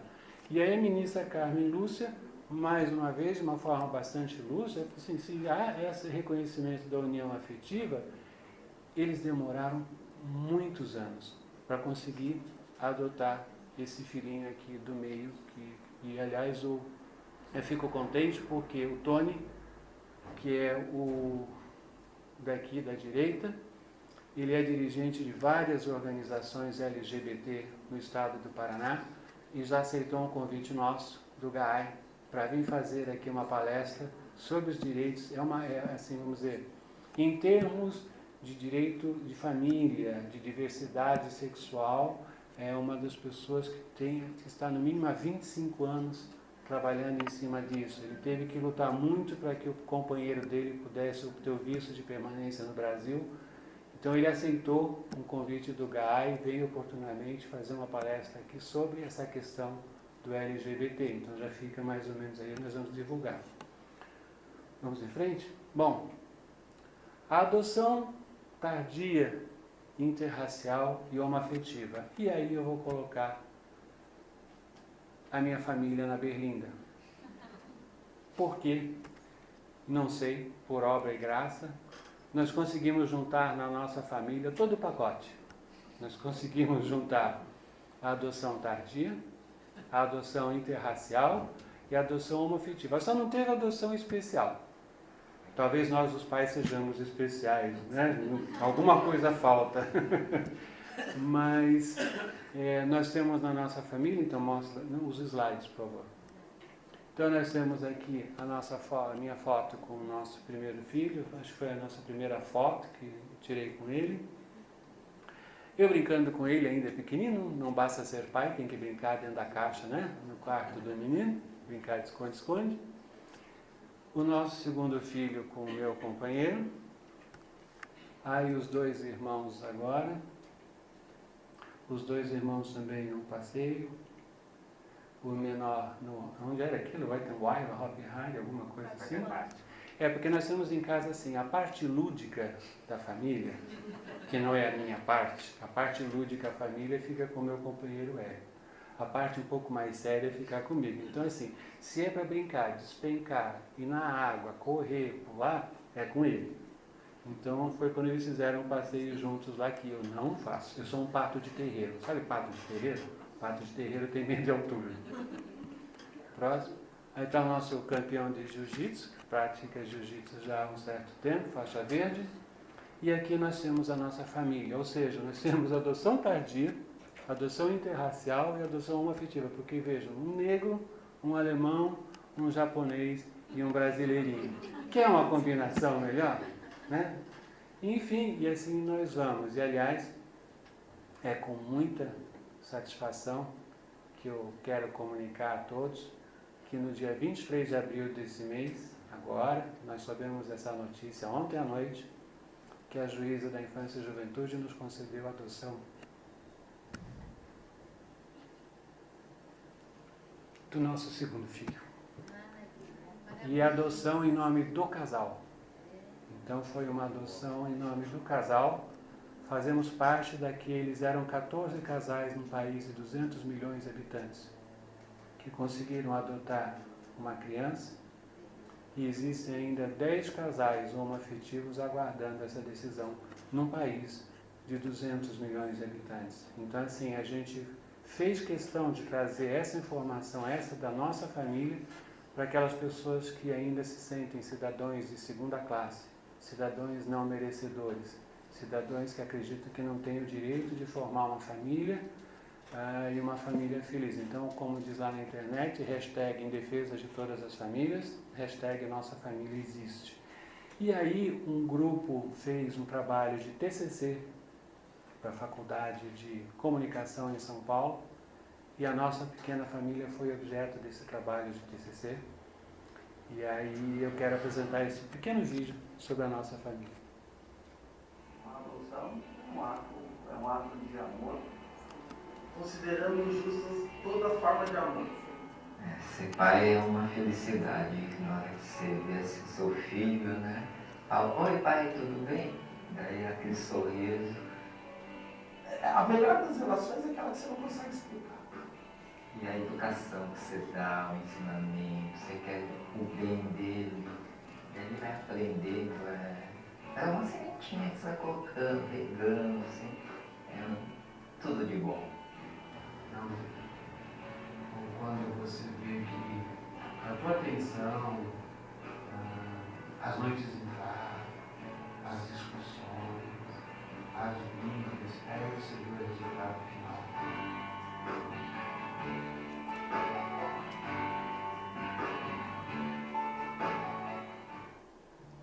E aí a ministra Carmen Lúcia, mais uma vez, de uma forma bastante lúcida, assim, se há esse reconhecimento da união afetiva, eles demoraram muitos anos para conseguir adotar esse filhinho aqui do meio, e aliás eu fico contente porque o Tony, que é o daqui da direita, ele é dirigente de várias organizações LGBT no estado do Paraná e já aceitou um convite nosso do GAI para vir fazer aqui uma palestra sobre os direitos, assim, vamos dizer, em termos de direito de família, de diversidade sexual. É uma das pessoas que está no mínimo há 25 anos trabalhando em cima disso. Ele teve que lutar muito para que o companheiro dele pudesse obter o visto de permanência no Brasil. Então ele aceitou um convite do GAI e veio oportunamente fazer uma palestra aqui sobre essa questão do LGBT. Então já fica mais ou menos aí, nós vamos divulgar. Vamos em frente? Bom, a adoção tardia, interracial e homoafetiva. E aí eu vou colocar a minha família na berlinda. Por quê? Não sei, por obra e graça. Nós conseguimos juntar na nossa família todo o pacote. Nós conseguimos juntar a adoção tardia, a adoção interracial e a adoção homoafetiva. Só não teve adoção especial. Talvez nós, os pais, sejamos especiais, né? Alguma coisa falta. Mas nós temos na nossa família, então mostra os slides, por favor. Então nós temos aqui a minha foto com o nosso primeiro filho, acho que foi a nossa primeira foto que tirei com ele. Eu brincando com ele ainda pequenino, não basta ser pai, tem que brincar dentro da caixa, né? No quarto do menino, brincar de esconde-esconde. o nosso segundo filho com o meu companheiro. Aí os 2 irmãos agora. Os 2 irmãos também num passeio. O menor, onde era aquilo? Vai ter Wild, Hop High, alguma coisa assim? É, porque nós temos em casa assim, a parte lúdica da família, que não é a minha parte, a parte lúdica da família fica com o meu companheiro Hélio. A parte um pouco mais séria fica comigo. Então assim, se é para brincar, despencar, ir na água, correr, pular, é com ele. Então foi quando eles fizeram um passeio juntos lá que eu não faço. Eu sou um pato de terreiro. Sabe pato de terreiro? Pato de terreiro tem medo de altura. Próximo. Aí está o nosso campeão de jiu-jitsu, que pratica jiu-jitsu já há um certo tempo, faixa verde. E aqui nós temos a nossa família, ou seja, nós temos adoção tardia, adoção interracial e adoção homoafetiva. Porque vejam, um negro, um alemão, um japonês e um brasileirinho. Que é uma combinação melhor, né? Enfim, e assim nós vamos. E aliás, é com muita satisfação que eu quero comunicar a todos que no dia 23 de abril desse mês, agora, nós soubemos essa notícia ontem à noite, que a juíza da Infância e Juventude nos concedeu a adoção do nosso segundo filho. E a adoção em nome do casal. Então foi uma adoção em nome do casal. Fazemos parte daqueles, eram 14 casais num país de 200 milhões de habitantes, que conseguiram adotar uma criança, e existem ainda 10 casais homoafetivos aguardando essa decisão num país de 200 milhões de habitantes. Então assim, a gente fez questão de trazer essa informação, essa da nossa família, para aquelas pessoas que ainda se sentem cidadãos de segunda classe, cidadãos não merecedores, cidadãos que acreditam que não têm o direito de formar uma família e uma família feliz. Então, como diz lá na internet, hashtag em defesa de todas as famílias, hashtag nossa família existe. E aí um grupo fez um trabalho de TCC para a Faculdade de Comunicação em São Paulo, e a nossa pequena família foi objeto desse trabalho de TCC. E aí eu quero apresentar esse pequeno vídeo sobre a nossa família. A adoção é um ato de amor, considerando injustas toda forma de amor. Ser pai é uma felicidade. Na hora que você vê assim, seu filho, né? Fala, oi pai, tudo bem? Daí aquele sorriso. A melhor das relações é aquela que você não consegue explicar. E a educação que você dá, o ensinamento, você quer o bem dele, ele vai aprendendo, é uma sementinha que você vai colocando, regando, assim, tudo de bom. Então, quando você vê que a tua atenção, as noites em claro, as discussões, as brigas, aí você vê o resultado final.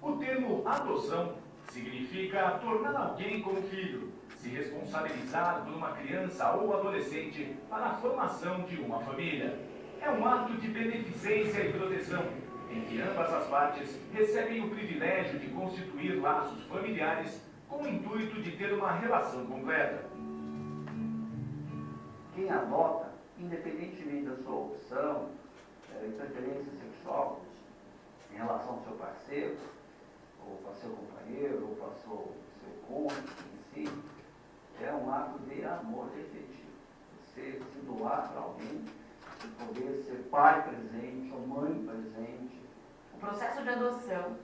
O termo adoção significa tornar alguém como filho, se responsabilizar por uma criança ou adolescente para a formação de uma família. É um ato de beneficência e proteção, em que ambas as partes recebem o privilégio de constituir laços familiares com o intuito de ter uma relação completa. Quem adota, independentemente da sua opção e preferência sexual, em relação ao seu parceiro, ou para seu companheiro, ou para seu cônjuge em si, é um ato de amor efetivo. Você se doar para alguém, poder ser pai presente ou mãe presente. O processo de adoção,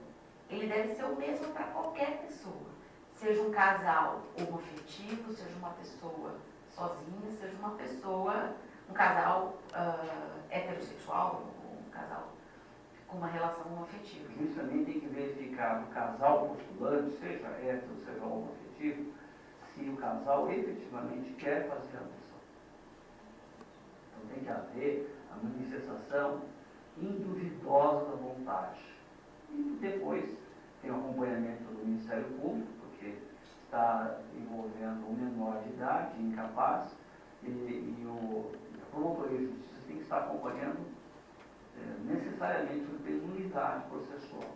ele deve ser o mesmo para qualquer pessoa. Seja um casal homoafetivo, seja uma pessoa sozinha, seja uma pessoa, um casal heterossexual, um casal com uma relação homoafetiva. Isso também tem que verificar no casal postulante, seja hétero, seja homoafetivo, se o casal efetivamente quer fazer a adoção. Então tem que haver a manifestação induvidosa da vontade. E depois tem o acompanhamento do Ministério Público, porque está envolvendo um menor de idade, incapaz, e a Promotoria de Justiça tem que estar acompanhando necessariamente ele tem nulidade processual.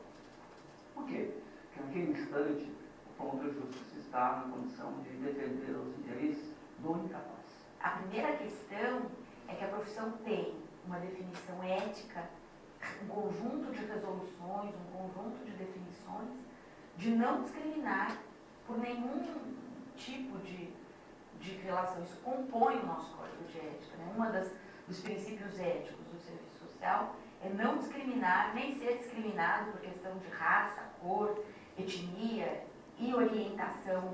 Por quê? Porque naquele instante o promotor de justiça está na condição de defender os interesses do incapaz. A primeira questão é que a profissão tem uma definição ética, um conjunto de resoluções, um conjunto de definições de não discriminar por nenhum tipo de relação. Isso compõe o nosso código de ética, né? Dos princípios éticos do serviço social é não discriminar, nem ser discriminado por questão de raça, cor, etnia e orientação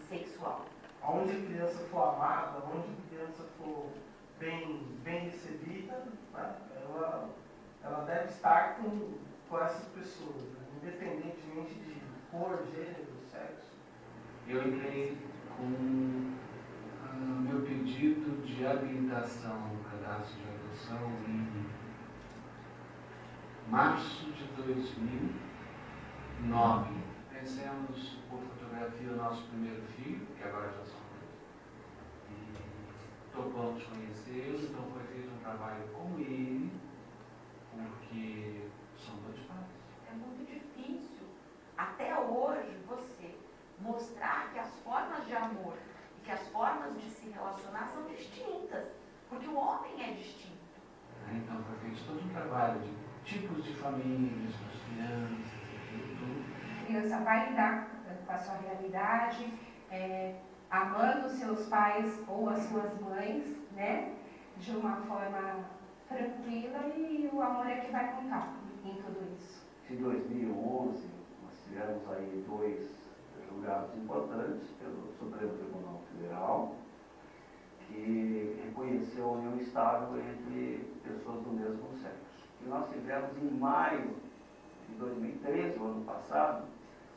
sexual. Onde a criança for amada, onde a criança for bem recebida, né, ela deve estar com essas pessoas, né, independentemente de cor, gênero, sexo. Eu entrei com meu pedido de habilitação no cadastro de adoção em março de 2009. Conhecemos por fotografia o nosso primeiro filho, que agora já são dois. E topamos conhecê-lo, então foi feito um trabalho com ele, porque são dois pais. É muito difícil, até hoje, você mostrar que as formas de amor e que as formas de se relacionar são distintas, porque o homem é distinto. Então foi feito todo um trabalho de tipos de famílias, com as crianças, tudo. A criança vai lidar com a sua realidade, amando seus pais ou as suas mães, né? De uma forma tranquila, e o amor é que vai contar em tudo isso. Em 2011, nós tivemos aí 2 julgados importantes pelo Supremo Tribunal Federal, que reconheceu a união estável entre pessoas do mesmo sexo. E nós tivemos em maio de 2013, o ano passado,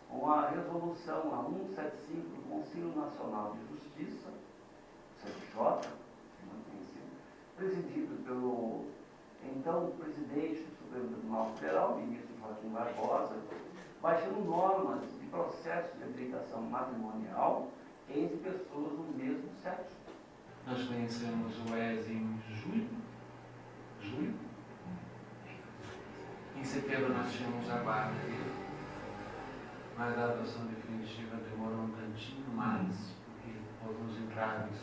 uma resolução, a 175 do Conselho Nacional de Justiça, CNJ, presidido pelo então presidente do Supremo Tribunal Federal, ministro Joaquim Barbosa, baixando normas de processo de habilitação matrimonial entre pessoas do mesmo sexo. Nós conhecemos o Wes em julho. Em setembro nós tínhamos a guarda dele, mas a adoção definitiva demorou um tantinho mais, porque houve uns entraves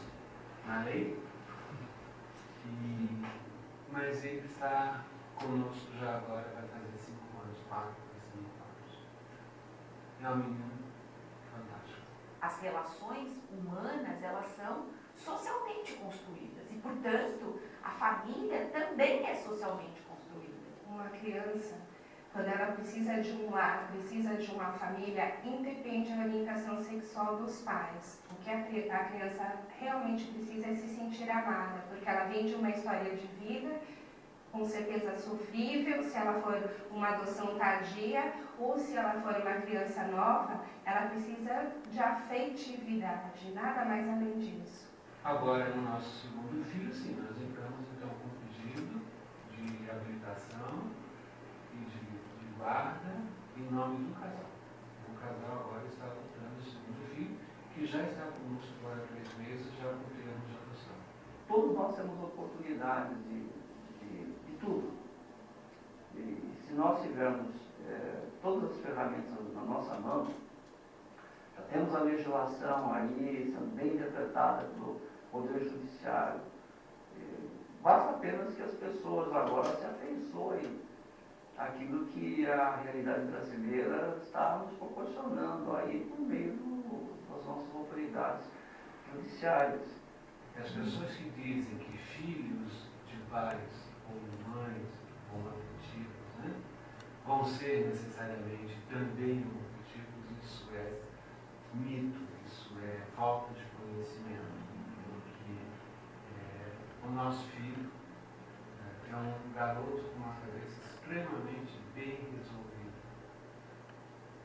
na lei. Mas ele está conosco já agora, vai fazer 5 anos, 4 para 5 anos. É um menino fantástico. As relações humanas, elas são socialmente construídas e, portanto, a família também é socialmente construída. Uma criança, quando ela precisa de um lar, precisa de uma família, independe da orientação sexual dos pais. O que a criança realmente precisa é se sentir amada, porque ela vem de uma história de vida, com certeza sofrível, se ela for uma adoção tardia, ou se ela for uma criança nova, ela precisa de afetividade, nada mais além disso. Agora, no nosso segundo filho, sim, nós entramos então com um pedido de habilitação e de guarda em nome do casal. O casal agora está adotando o segundo filho, que já está conosco agora há 3 meses, já com termos de adoção. Todos nós temos oportunidades de tudo. E se nós tivermos todas as ferramentas na nossa mão, já temos a legislação aí sendo bem interpretada pelo Poder Judiciário. Basta apenas que as pessoas agora se afeiçoem àquilo que a realidade brasileira está nos proporcionando aí por meio das nossas autoridades judiciárias. As pessoas que dizem que filhos de pais ou mães homoafetivos, né, vão ser necessariamente também homoafetivos, isso é mito, isso é falta de conhecimento. O nosso filho é um garoto com uma cabeça extremamente bem resolvida.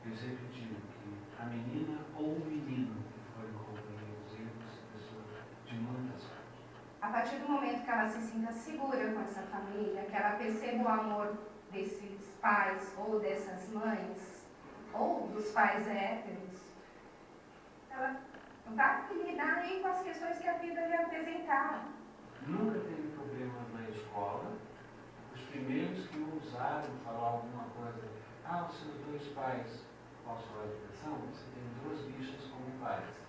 Eu sempre digo que a menina ou o menino que forem companheiros, eles são pessoas de muita sorte. A partir do momento que ela se sinta segura com essa família, que ela perceba o amor desses pais ou dessas mães, ou dos pais héteros, ela vai lidar aí com as questões que a vida lhe apresentar. Nunca teve problemas na escola. Os primeiros que ousaram falar alguma coisa. Ah, os seus dois pais possam a educação, você tem duas bichas como pais.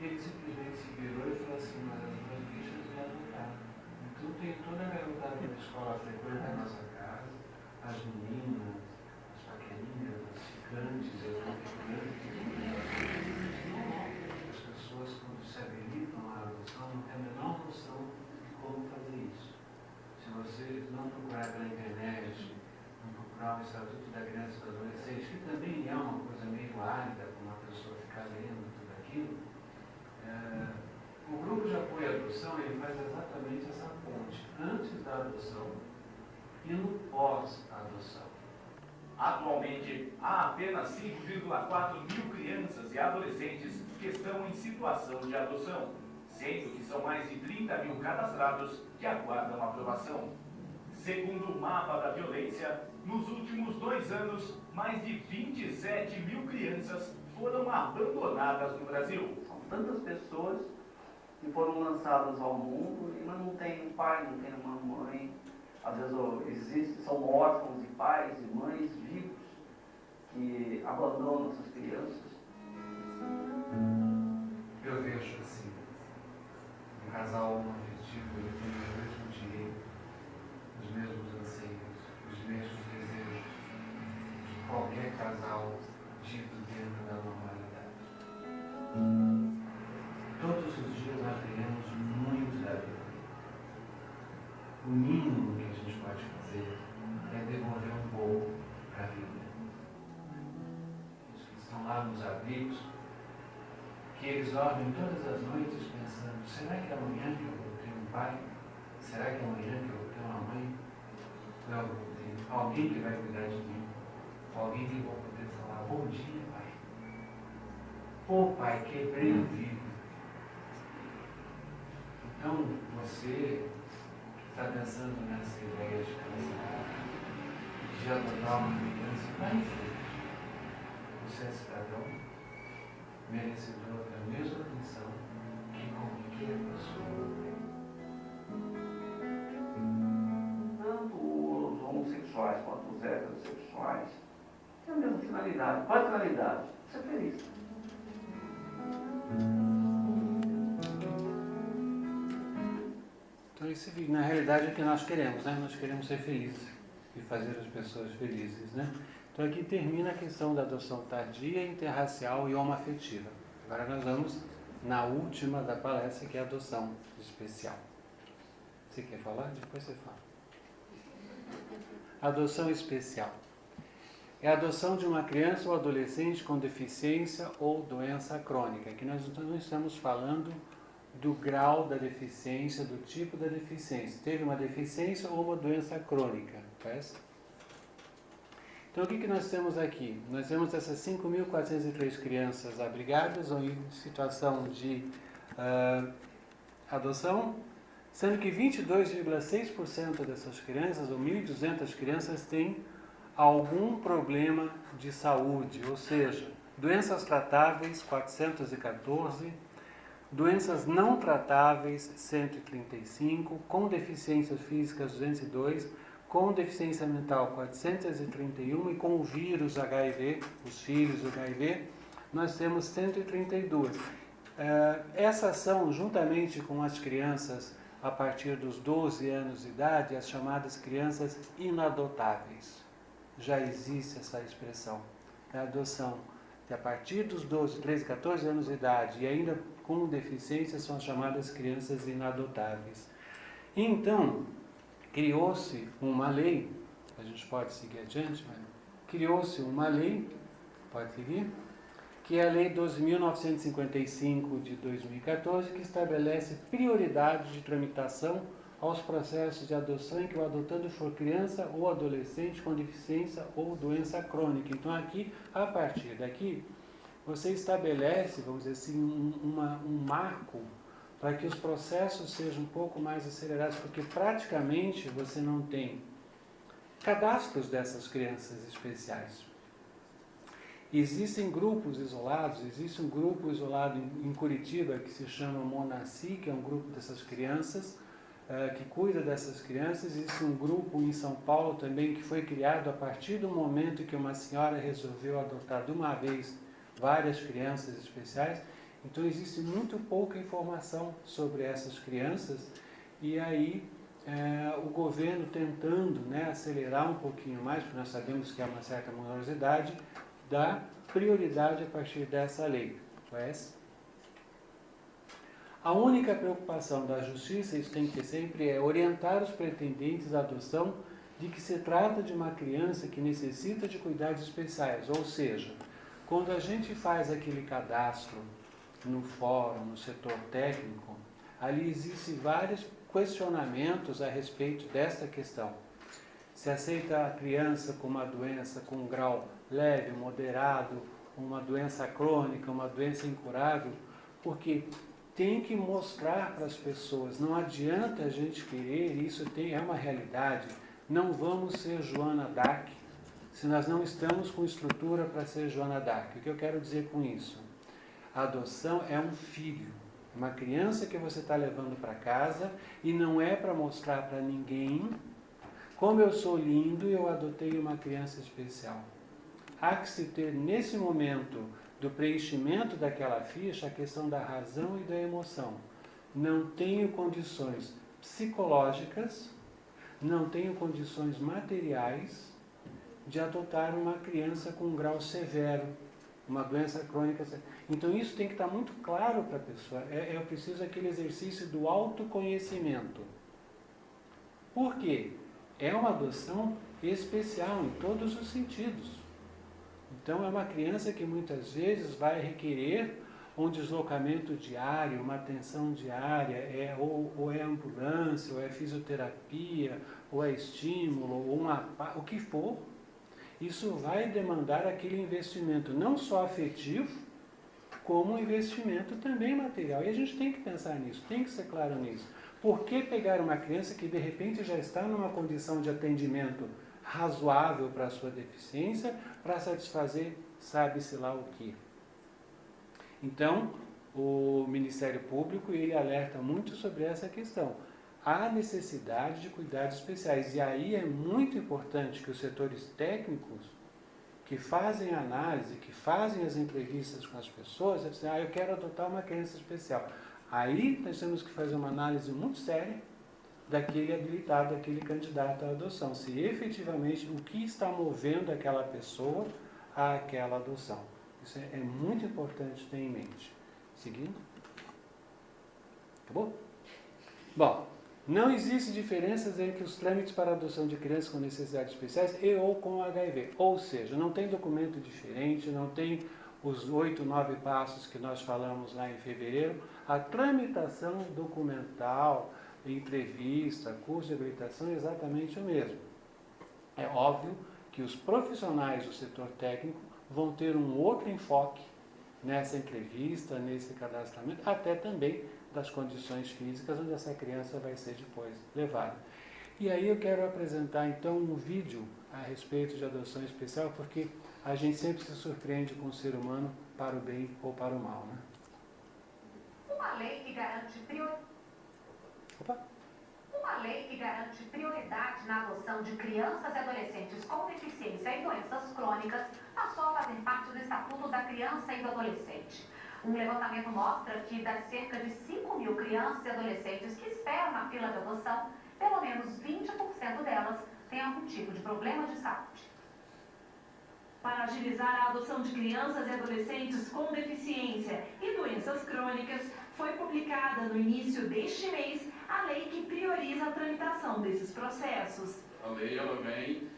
Ele simplesmente se virou e falou assim, mas as duas bichas me adotaram. Então tem toda a garotada da escola frequenta a nossa casa, as meninas, as paquerinhas, as ficantes, as não ficantes, as pessoas quando se habilitam à adoção não têm a menor noção de como fazer isso. Se você não procurar pela internet, não procurar o Estatuto da Criança e do Adolescente, que também é uma coisa meio árida para uma pessoa ficar lendo tudo aquilo, o grupo de apoio à adoção ele faz exatamente essa ponte antes da adoção e no pós-adoção. Atualmente, há apenas 5,4 mil crianças e adolescentes que estão em situação de adoção, sendo que são mais de 30 mil cadastrados que aguardam aprovação. Segundo o mapa da violência, nos últimos 2 anos, mais de 27 mil crianças foram abandonadas no Brasil. São tantas pessoas que foram lançadas ao mundo, mas não tem um pai, não tem uma mãe. Às vezes são órfãos de pais e mães vivos que abandonam essas crianças. Eu vejo assim, um casal homoafetivo ele tem os mesmos direitos, os mesmos anseios, os mesmos desejos de qualquer casal dito dentro da normalidade. Todos os dias nós ganhamos muito da vida. O mínimo que a gente pode fazer é devolver um pouco para a vida. Os que estão lá nos abrigos, que eles dormem todas as noites pensando, será que amanhã que eu vou ter um pai? Será que amanhã que eu vou ter uma mãe? Não, eu vou ter alguém que vai cuidar de mim. Alguém que eu vou poder falar, bom dia, pai. Pô, pai, quebrei o vidro. Então, você que está pensando nessa ideia de casar, de adotar uma criança, vai em frente. Você é cidadão, merecedor da mesma atenção que qualquer pessoa. Tanto os homossexuais quanto os heterossexuais têm a mesma finalidade. Qual é a finalidade? Ser feliz. Então isso na realidade é o que nós queremos, né? Nós queremos ser felizes e fazer as pessoas felizes, né? Então aqui termina a questão da adoção tardia, interracial e homoafetiva. Agora nós vamos na última da palestra, que é a adoção especial. Você quer falar? Depois você fala. Adoção especial. É a adoção de uma criança ou adolescente com deficiência ou doença crônica. Aqui nós não estamos falando do grau da deficiência, do tipo da deficiência. Teve uma deficiência ou uma doença crônica. Parece? Então o que nós temos aqui? Nós temos essas 5.403 crianças abrigadas ou em situação de adoção, sendo que 22,6% dessas crianças, ou 1.200 crianças, têm algum problema de saúde, ou seja, doenças tratáveis, 414, doenças não tratáveis, 135, com deficiências físicas, 202, com deficiência mental, 431, e com o vírus HIV, os filhos do HIV, nós temos 132. Essas são, juntamente com as crianças a partir dos 12 anos de idade, as chamadas crianças inadotáveis. Já existe essa expressão, a adoção que a partir dos 12, 13, 14 anos de idade e ainda com deficiência são as chamadas crianças inadotáveis. Então, criou-se uma lei, a gente pode seguir adiante, mas criou-se uma lei, pode seguir, que é a Lei 12.955 de 2014, que estabelece prioridade de tramitação aos processos de adoção em que o adotando for criança ou adolescente com deficiência ou doença crônica. Então aqui, a partir daqui, você estabelece, vamos dizer assim, um marco para que os processos sejam um pouco mais acelerados, porque praticamente você não tem cadastros dessas crianças especiais. Existem grupos isolados, existe um grupo isolado em Curitiba que se chama Monaci, que é um grupo dessas crianças, que cuida dessas crianças. Existe um grupo em São Paulo também que foi criado a partir do momento que uma senhora resolveu adotar de uma vez várias crianças especiais. Então existe muito pouca informação sobre essas crianças, e aí o governo tentando, né, acelerar um pouquinho mais, porque nós sabemos que há uma certa morosidade, dá prioridade a partir dessa lei. A única preocupação da justiça, isso tem que ter sempre, é orientar os pretendentes à adoção de que se trata de uma criança que necessita de cuidados especiais. Ou seja, quando a gente faz aquele cadastro no fórum, no setor técnico, ali existem vários questionamentos a respeito desta questão. Se aceita a criança com uma doença com um grau leve, moderado, uma doença crônica, uma doença incurável, porque tem que mostrar para as pessoas, não adianta a gente querer, isso é uma realidade, não vamos ser Joana d'Arc se nós não estamos com estrutura para ser Joana d'Arc. O que eu quero dizer com isso? A adoção é um filho, uma criança que você está levando para casa, e não é para mostrar para ninguém como eu sou lindo e eu adotei uma criança especial. Há que se ter, nesse momento do preenchimento daquela ficha, a questão da razão e da emoção. Não tenho condições psicológicas, não tenho condições materiais de adotar uma criança com um grau severo, uma doença crônica. Então isso tem que estar muito claro para a pessoa. Eu preciso daquele exercício do autoconhecimento. Por quê? É uma adoção especial em todos os sentidos. Então é uma criança que muitas vezes vai requerer um deslocamento diário, uma atenção diária, ou é ambulância, ou é fisioterapia, ou é estímulo, ou o que for. Isso vai demandar aquele investimento não só afetivo, como um investimento também material. E a gente tem que pensar nisso, tem que ser claro nisso. Por que pegar uma criança que de repente já está numa condição de atendimento razoável para a sua deficiência, para satisfazer sabe-se lá o que? Então, o Ministério Público, ele alerta muito sobre essa questão. Há necessidade de cuidados especiais. E aí é muito importante que os setores técnicos, que fazem a análise, que fazem as entrevistas com as pessoas, dizem, eu quero adotar uma criança especial. Aí nós temos que fazer uma análise muito séria daquele habilitado, daquele candidato à adoção. Se efetivamente o que está movendo aquela pessoa àquela adoção. Isso é muito importante ter em mente. Seguindo. Acabou? Bom, não existe diferenças entre os trâmites para a adoção de crianças com necessidades especiais e ou com HIV. Ou seja, não tem documento diferente, não tem os 8, 9 passos que nós falamos lá em fevereiro. A tramitação documental, entrevista, curso de habilitação é exatamente o mesmo. É óbvio que os profissionais do setor técnico vão ter um outro enfoque nessa entrevista, nesse cadastramento, até também das condições físicas onde essa criança vai ser depois levada. E aí eu quero apresentar então um vídeo a respeito de adoção especial, porque a gente sempre se surpreende com o ser humano para o bem ou para o mal, né? Uma lei que garante prioridade na adoção de crianças e adolescentes com deficiência e doenças crônicas passou a fazer parte do Estatuto da Criança e do Adolescente. Um levantamento mostra que das cerca de 5 mil crianças e adolescentes que esperam na fila de adoção, pelo menos 20% delas têm algum tipo de problema de saúde. Para agilizar a adoção de crianças e adolescentes com deficiência e doenças crônicas, foi publicada no início deste mês a lei que prioriza a tramitação desses processos. A lei ela vem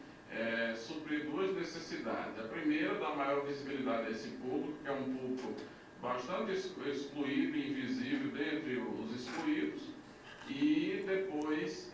suprir duas necessidades. A primeira, dar maior visibilidade a esse público, que é um público bastante excluído e invisível dentre os excluídos, e depois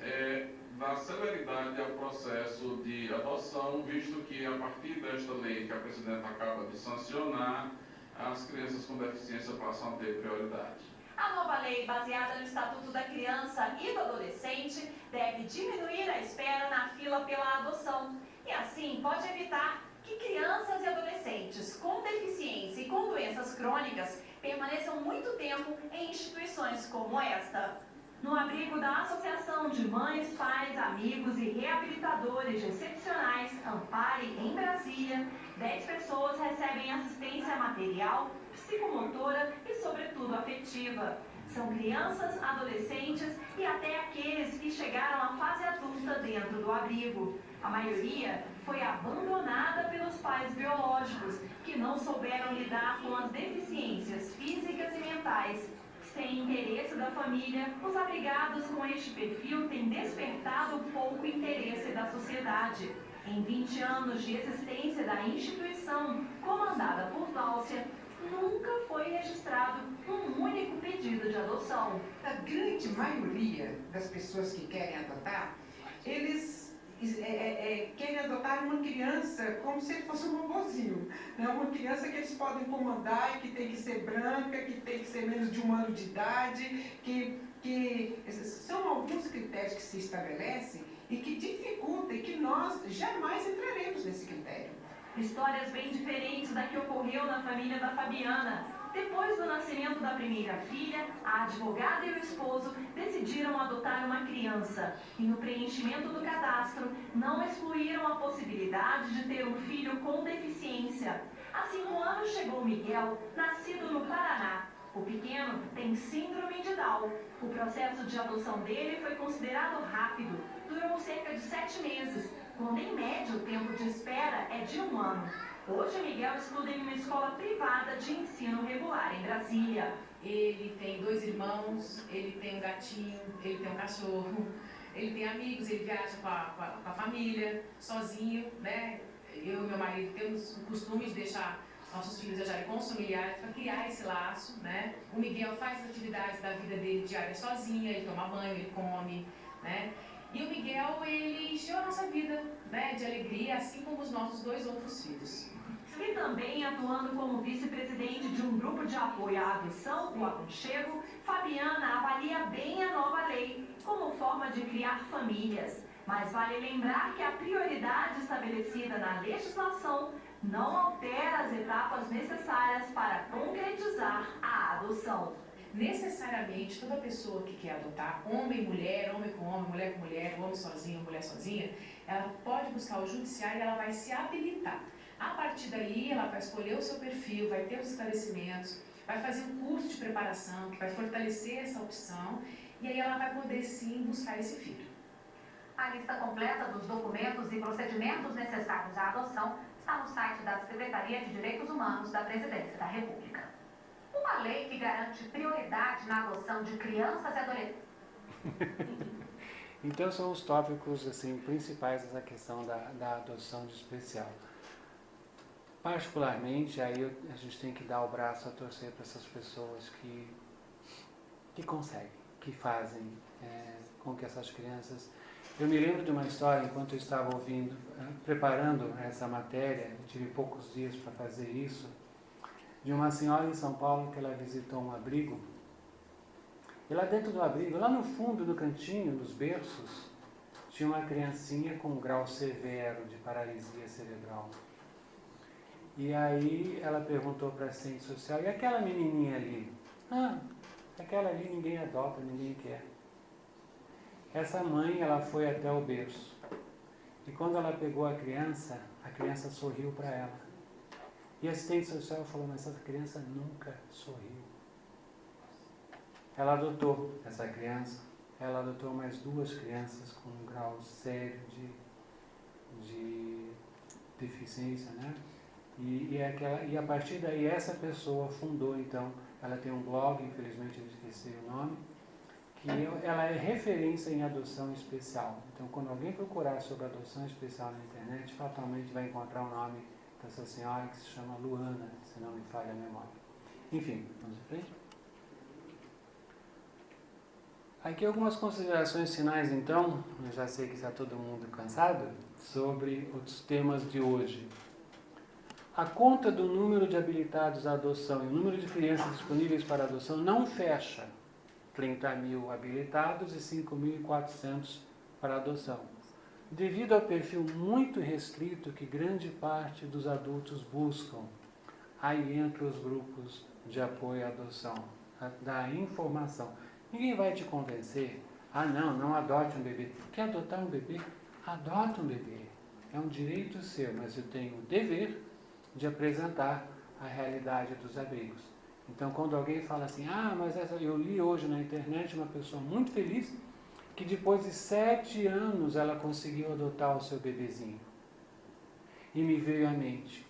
dar celeridade ao processo de adoção, visto que a partir desta lei que a presidenta acaba de sancionar, as crianças com deficiência passam a ter prioridade. A nova lei, baseada no Estatuto da Criança e do Adolescente, deve diminuir a espera na fila pela adoção e assim pode evitar que crianças e adolescentes com deficiência e com doenças crônicas permaneçam muito tempo em instituições como esta. No abrigo da Associação de Mães, Pais, Amigos e Reabilitadores Excepcionais, Ampare, em Brasília, 10 pessoas recebem assistência material, psicomotora e, sobretudo, afetiva. São crianças, adolescentes e até aqueles que chegaram à fase adulta dentro do abrigo. A maioria foi abandonada pelos pais biológicos, que não souberam lidar com as deficiências físicas e mentais. Sem interesse da família, os abrigados com este perfil têm despertado pouco interesse da sociedade. Em 20 anos de existência da instituição, comandada por Gláucia, nunca foi registrado um único pedido de adoção. A grande maioria das pessoas que querem adotar, eles querem adotar uma criança como se ele fosse um robozinho, né? Uma criança que eles podem comandar e que tem que ser branca, que tem que ser menos de 1 ano de idade, que são alguns critérios que se estabelecem e que dificultam e que nós jamais entraremos nesse critério. Histórias bem diferentes da que ocorreu na família da Fabiana. Depois do nascimento da primeira filha, a advogada e o esposo decidiram adotar uma criança. E no preenchimento do cadastro, não excluíram a possibilidade de ter um filho com deficiência. Há 5 anos chegou Miguel, nascido no Paraná. O pequeno tem síndrome de Down. O processo de adoção dele foi considerado rápido. Durou cerca de 7 meses, quando em média o tempo de espera é de 1 ano. Hoje, Miguel estuda em uma escola privada de ensino regular em Brasília. Ele tem 2 irmãos, ele tem um gatinho, ele tem um cachorro, ele tem amigos, ele viaja com a família, sozinho, né? Eu e meu marido temos o costume de deixar nossos filhos viajarem com os familiares para criar esse laço, né? O Miguel faz as atividades da vida dele diária sozinho, ele toma banho, ele come, né? E o Miguel, ele encheu a nossa vida, né, de alegria, assim como os nossos 2 outros filhos. E também atuando como vice-presidente de um grupo de apoio à adoção, o Aconchego, Fabiana avalia bem a nova lei como forma de criar famílias. Mas vale lembrar que a prioridade estabelecida na legislação não altera as etapas necessárias para concretizar a adoção. Necessariamente, toda pessoa que quer adotar, homem com homem, mulher com mulher, homem sozinho, mulher sozinha, ela pode buscar o judiciário e ela vai se habilitar. A partir daí, ela vai escolher o seu perfil, vai ter os esclarecimentos, vai fazer um curso de preparação que vai fortalecer essa opção e aí ela vai poder sim buscar esse filho. A lista completa dos documentos e procedimentos necessários à adoção está no site da Secretaria de Direitos Humanos da Presidência da República. Uma lei que garante prioridade na adoção de crianças e adolescentes. Então são os tópicos assim, principais dessa questão da adoção de especial. Particularmente, aí a gente tem que dar o braço a torcer para essas pessoas que conseguem, que fazem com que essas crianças... Eu me lembro de uma história, enquanto eu estava preparando essa matéria, eu tive poucos dias para fazer isso, de uma senhora em São Paulo que ela visitou um abrigo. E lá dentro do abrigo, lá no fundo, no cantinho, nos berços, tinha uma criancinha com um grau severo de paralisia cerebral. E aí ela perguntou para a assistente social, e aquela menininha ali? Ah, aquela ali ninguém adota, ninguém quer. Essa mãe, ela foi até o berço. E quando ela pegou a criança sorriu para ela. E a assistente social falou, mas essa criança nunca sorriu. Ela adotou essa criança, ela adotou mais 2 crianças com um grau sério de deficiência, né? E a partir daí essa pessoa fundou, então, ela tem um blog, infelizmente eu esqueci o nome, que ela é referência em adoção especial. Então, quando alguém procurar sobre adoção especial na internet, fatalmente vai encontrar o nome dessa senhora que se chama Luana, se não me falha a memória. Enfim, vamos em frente? Aqui algumas considerações finais, então, eu já sei que está todo mundo cansado, sobre os temas de hoje. A conta do número de habilitados à adoção e o número de crianças disponíveis para adoção não fecha 30.000 habilitados e 5.400 para adoção, devido ao perfil muito restrito que grande parte dos adultos buscam. Aí entra os grupos de apoio à adoção, da informação. Ninguém vai te convencer, não adote um bebê. Quer adotar um bebê? Adota um bebê. É um direito seu, mas eu tenho o dever de apresentar a realidade dos abrigos. Então, quando alguém fala assim, mas eu li hoje na internet uma pessoa muito feliz que depois de 7 anos ela conseguiu adotar o seu bebezinho. E me veio à mente,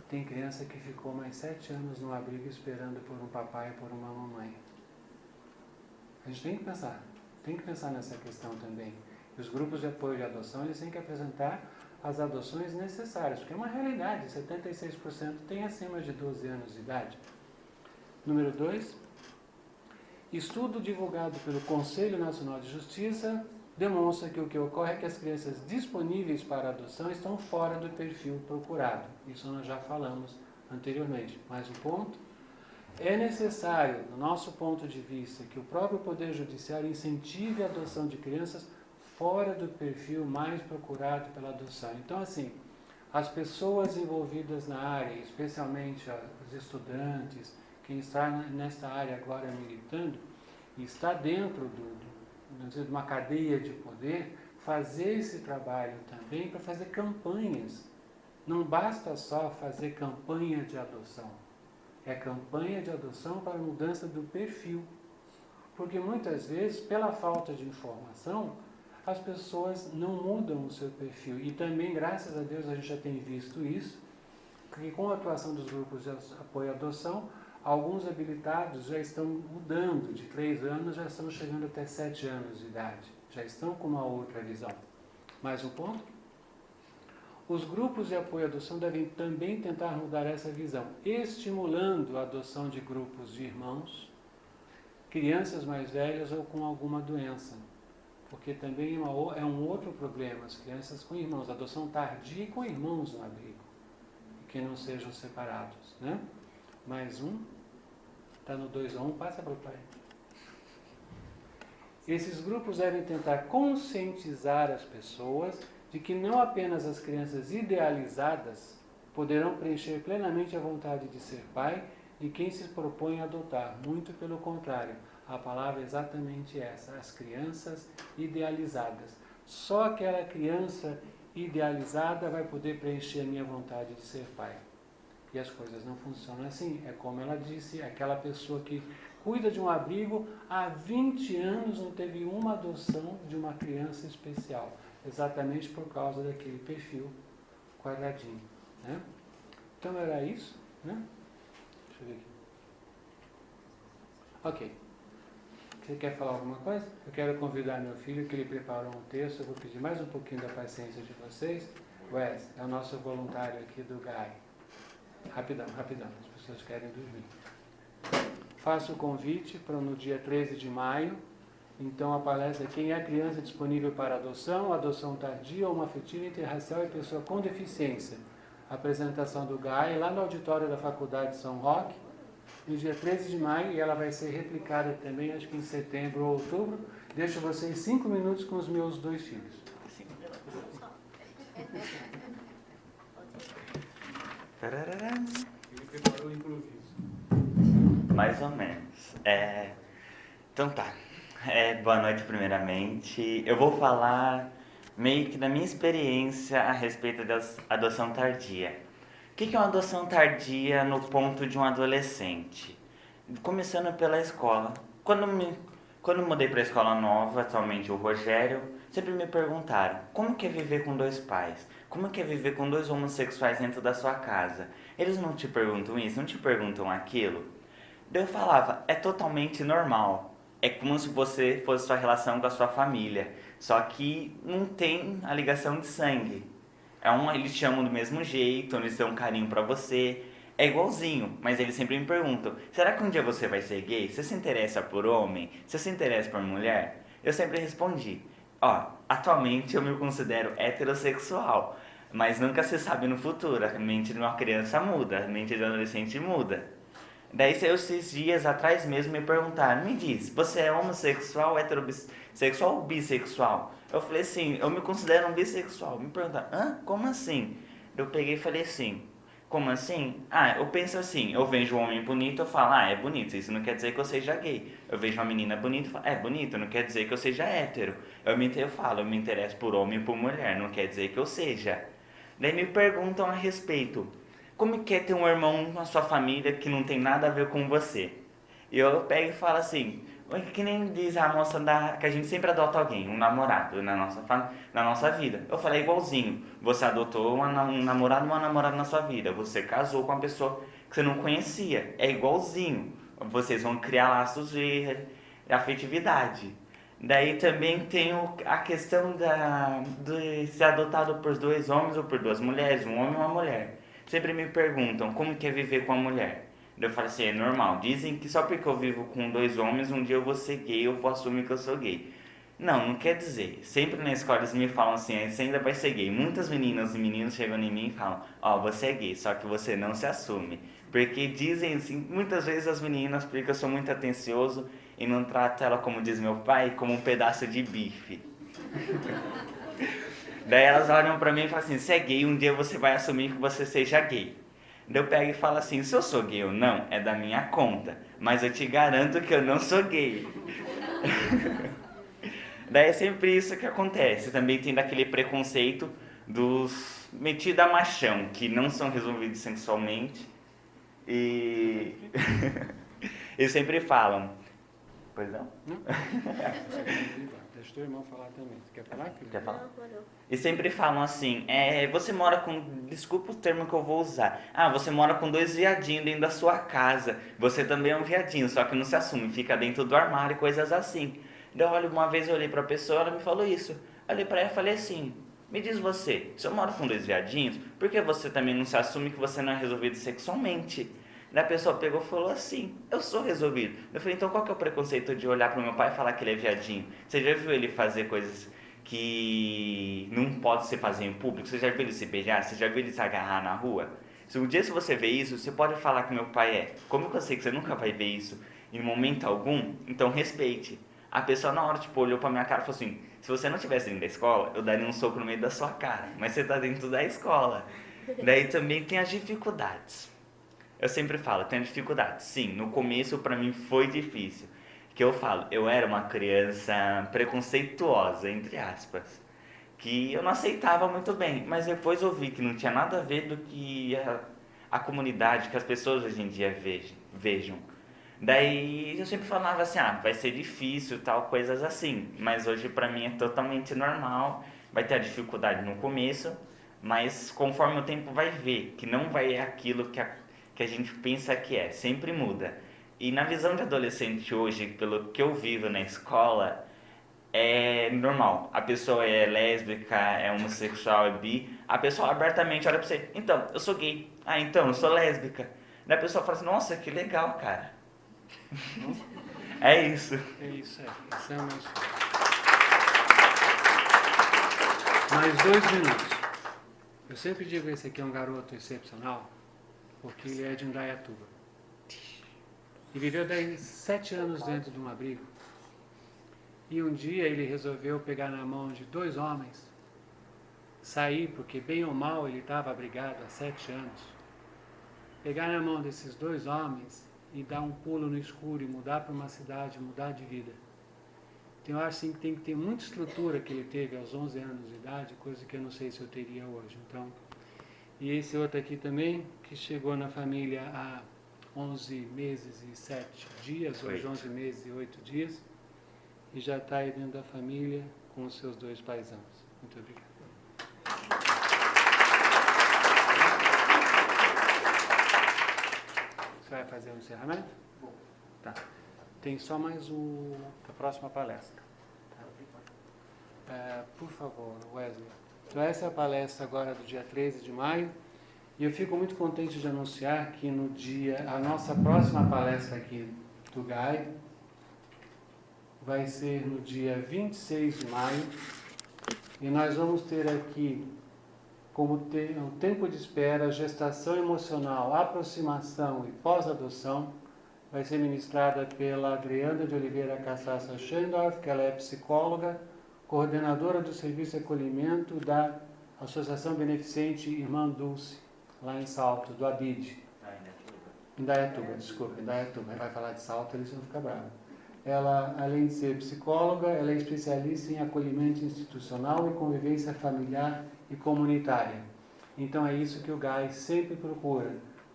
tem criança que ficou mais 7 anos no abrigo esperando por um papai e por uma mamãe. A gente tem que pensar nessa questão também. E os grupos de apoio de adoção, eles têm que apresentar as adoções necessárias, porque é uma realidade, 76% tem acima de 12 anos de idade. Número 2, estudo divulgado pelo Conselho Nacional de Justiça demonstra que o que ocorre é que as crianças disponíveis para adoção estão fora do perfil procurado. Isso nós já falamos anteriormente. Mais um ponto. É necessário, do nosso ponto de vista, que o próprio Poder Judiciário incentive a adoção de crianças fora do perfil mais procurado pela adoção. Então, assim, as pessoas envolvidas na área, especialmente os estudantes, quem está nessa área agora militando, e está dentro de uma cadeia de poder, fazer esse trabalho também para fazer campanhas. Não basta só fazer campanha de adoção. É campanha de adoção para mudança do perfil. Porque muitas vezes, pela falta de informação, as pessoas não mudam o seu perfil. E também, graças a Deus, a gente já tem visto isso, que com a atuação dos grupos de apoio à adoção, alguns habilitados já estão mudando, de 3 anos já estão chegando até 7 anos de idade. Já estão com uma outra visão. Mais um ponto? Os grupos de apoio à adoção devem também tentar mudar essa visão, estimulando a adoção de grupos de irmãos, crianças mais velhas ou com alguma doença. Porque também é um outro problema, as crianças com irmãos, adoção tardia e com irmãos no abrigo, que não sejam separados, né? Mais um, está no 2 a 1, passa para o pai. Esses grupos devem tentar conscientizar as pessoas de que não apenas as crianças idealizadas poderão preencher plenamente a vontade de ser pai de quem se propõe a adotar, muito pelo contrário. A palavra é exatamente essa, as crianças idealizadas. Só aquela criança idealizada vai poder preencher a minha vontade de ser pai. E as coisas não funcionam assim. É como ela disse, aquela pessoa que cuida de um abrigo há 20 anos não teve uma adoção de uma criança especial. Exatamente por causa daquele perfil quadradinho. Né? Então era isso. Né? Deixa eu ver aqui. Ok. Você quer falar alguma coisa? Eu quero convidar meu filho, que ele preparou um texto. Eu vou pedir mais um pouquinho da paciência de vocês. Wes, é o nosso voluntário aqui do GAI. Rapidão, as pessoas querem dormir. Faço o convite para no dia 13 de maio. Então a palestra é Quem é a criança disponível para adoção, adoção tardia, homoafetiva, interracial e pessoa com deficiência. Apresentação do GAI lá no auditório da Faculdade de São Roque, no dia 13 de maio, e ela vai ser replicada também, acho que em setembro ou outubro. Deixo vocês 5 minutos com os meus 2 filhos. 5 minutos só. Ele preparou o improviso. Mais ou menos. Então tá. Boa noite primeiramente. Eu vou falar meio que da minha experiência a respeito da adoção tardia. O que é uma adoção tardia no ponto de um adolescente? Começando pela escola. Quando mudei para a escola nova, atualmente o Rogério, sempre me perguntaram como que é viver com 2 pais? Como que é viver com 2 homossexuais dentro da sua casa? Eles não te perguntam isso, não te perguntam aquilo? Daí eu falava, é totalmente normal. É como se você fosse sua relação com a sua família. Só que não tem a ligação de sangue. Eles te amam do mesmo jeito, eles dão um carinho pra você. É igualzinho, mas eles sempre me perguntam, será que um dia você vai ser gay? Você se interessa por homem? Você se interessa por mulher? Eu sempre respondi, atualmente eu me considero heterossexual, mas nunca se sabe no futuro. A mente de uma criança muda, a mente de um adolescente muda. Daí esses dias atrás mesmo me perguntaram, me diz, você é homossexual, heterossexual ou bissexual? Eu falei assim, eu me considero um bissexual. Me perguntaram, como assim? Eu peguei e falei assim, Como assim? Ah, eu penso assim, eu vejo um homem bonito, eu falo, é bonito, isso não quer dizer que eu seja gay. Eu vejo uma menina bonita, eu falo, é bonito, não quer dizer que eu seja hétero. Eu me interesso por homem e por mulher, não quer dizer que eu seja. Daí me perguntam a respeito, como que é ter um irmão na sua família que não tem nada a ver com você? E eu pego e falo assim, que nem diz a moça que a gente sempre adota alguém, um namorado na nossa vida. Eu falei igualzinho, você adotou um namorado e uma namorada na sua vida, você casou com uma pessoa que você não conhecia, é igualzinho. Vocês vão criar laços de afetividade. Daí também tem a questão de ser adotado por 2 homens ou por 2 mulheres, um homem e uma mulher. Sempre me perguntam como que é viver com a mulher. Eu falo assim, é normal. Dizem que só porque eu vivo com 2 homens, um dia eu vou ser gay, eu vou assumir que eu sou gay. Não quer dizer. Sempre na escola eles me falam assim, você ainda vai ser gay. Muitas meninas e meninos chegam em mim e falam, você é gay, só que você não se assume. Porque dizem assim, muitas vezes as meninas, porque eu sou muito atencioso e não trato ela, como diz meu pai, como um pedaço de bife. Daí elas olham pra mim e falam assim, se é gay, um dia você vai assumir que você seja gay. Daí eu pego e falo assim, se eu sou gay ou não, é da minha conta, mas eu te garanto que eu não sou gay. Daí é sempre isso que acontece. Também tem daquele preconceito dos metidos a machão, que não são resolvidos sexualmente. E eles sempre falam. Pois não? Deixa o teu irmão falar também. Você quer falar? Quer falar? E sempre falam assim, você mora com, desculpa o termo que eu vou usar, você mora com 2 viadinhos dentro da sua casa, você também é um viadinho, só que não se assume, fica dentro do armário e coisas assim. Daí uma vez eu olhei pra pessoa, ela me falou isso, olhei pra ela e falei assim, me diz você, se eu moro com 2 viadinhos, por que você também não se assume que você não é resolvido sexualmente? Daí a pessoa pegou e falou assim, eu sou resolvido. Eu falei, então qual que é o preconceito de olhar pro meu pai e falar que ele é viadinho? Você já viu ele fazer coisas que não pode se fazer em público? Você já viu ele se beijar? Você já viu ele se agarrar na rua? Se um dia você vê isso, você pode falar que meu pai é. Como eu sei que você nunca vai ver isso em momento algum, então respeite. A pessoa na hora olhou pra minha cara e falou assim, se você não estivesse dentro da escola, eu daria um soco no meio da sua cara, mas você tá dentro da escola. Daí também tem as dificuldades. Eu sempre falo, tem dificuldades. Sim, no começo pra mim foi difícil. Que eu falo, eu era uma criança preconceituosa, entre aspas, que eu não aceitava muito bem, mas depois eu vi que não tinha nada a ver do que a comunidade, que as pessoas hoje em dia vejam. Daí eu sempre falava assim, vai ser difícil, tal, coisas assim, mas hoje pra mim é totalmente normal, vai ter a dificuldade no começo, mas conforme o tempo vai ver, que não vai aquilo que a gente pensa que é, sempre muda. E na visão de adolescente hoje, pelo que eu vivo na escola, é normal. A pessoa é lésbica, é homossexual, é bi, a pessoa abertamente olha pra você, então, eu sou gay, então, eu sou lésbica. Daí a pessoa fala assim, nossa, que legal, cara. É isso. É isso, Pensamos. Mais 2 minutos. Eu sempre digo que esse aqui é um garoto excepcional, porque ele é de Indaiatuba. E viveu 7 anos dentro de um abrigo. E um dia ele resolveu pegar na mão de 2 homens, sair, porque bem ou mal ele estava abrigado há 7 anos, pegar na mão desses 2 homens e dar um pulo no escuro e mudar para uma cidade, mudar de vida. Então eu acho assim, que tem que ter muita estrutura que ele teve aos 11 anos de idade, coisa que eu não sei se eu teria hoje. Então, e esse outro aqui também, que chegou na família há 11 meses e 7 dias, hoje 11 meses e 8 dias, e já está aí dentro da família com os seus 2 paisãos. Muito obrigado. Você vai fazer o encerramento? Tá. Tem só mais a próxima palestra. Por favor, Wesley. Então essa é a palestra agora do dia 13 de maio. E eu fico muito contente de anunciar que a nossa próxima palestra aqui do GAI vai ser no dia 26 de maio. E nós vamos ter aqui como o tempo de espera, gestação emocional, aproximação e pós-adoção. Vai ser ministrada pela Adriana de Oliveira Cassassa Schendorf, que ela é psicóloga, coordenadora do Serviço de Acolhimento da Associação Beneficente Irmã Dulce, lá em Salto, do ABID. Indaiatuba, desculpa, Indaiatuba. Vai falar de Salto, eles vão ficar bravos. Ela, além de ser psicóloga, ela é especialista em acolhimento institucional e convivência familiar e comunitária. Então é isso que o GAI sempre procura.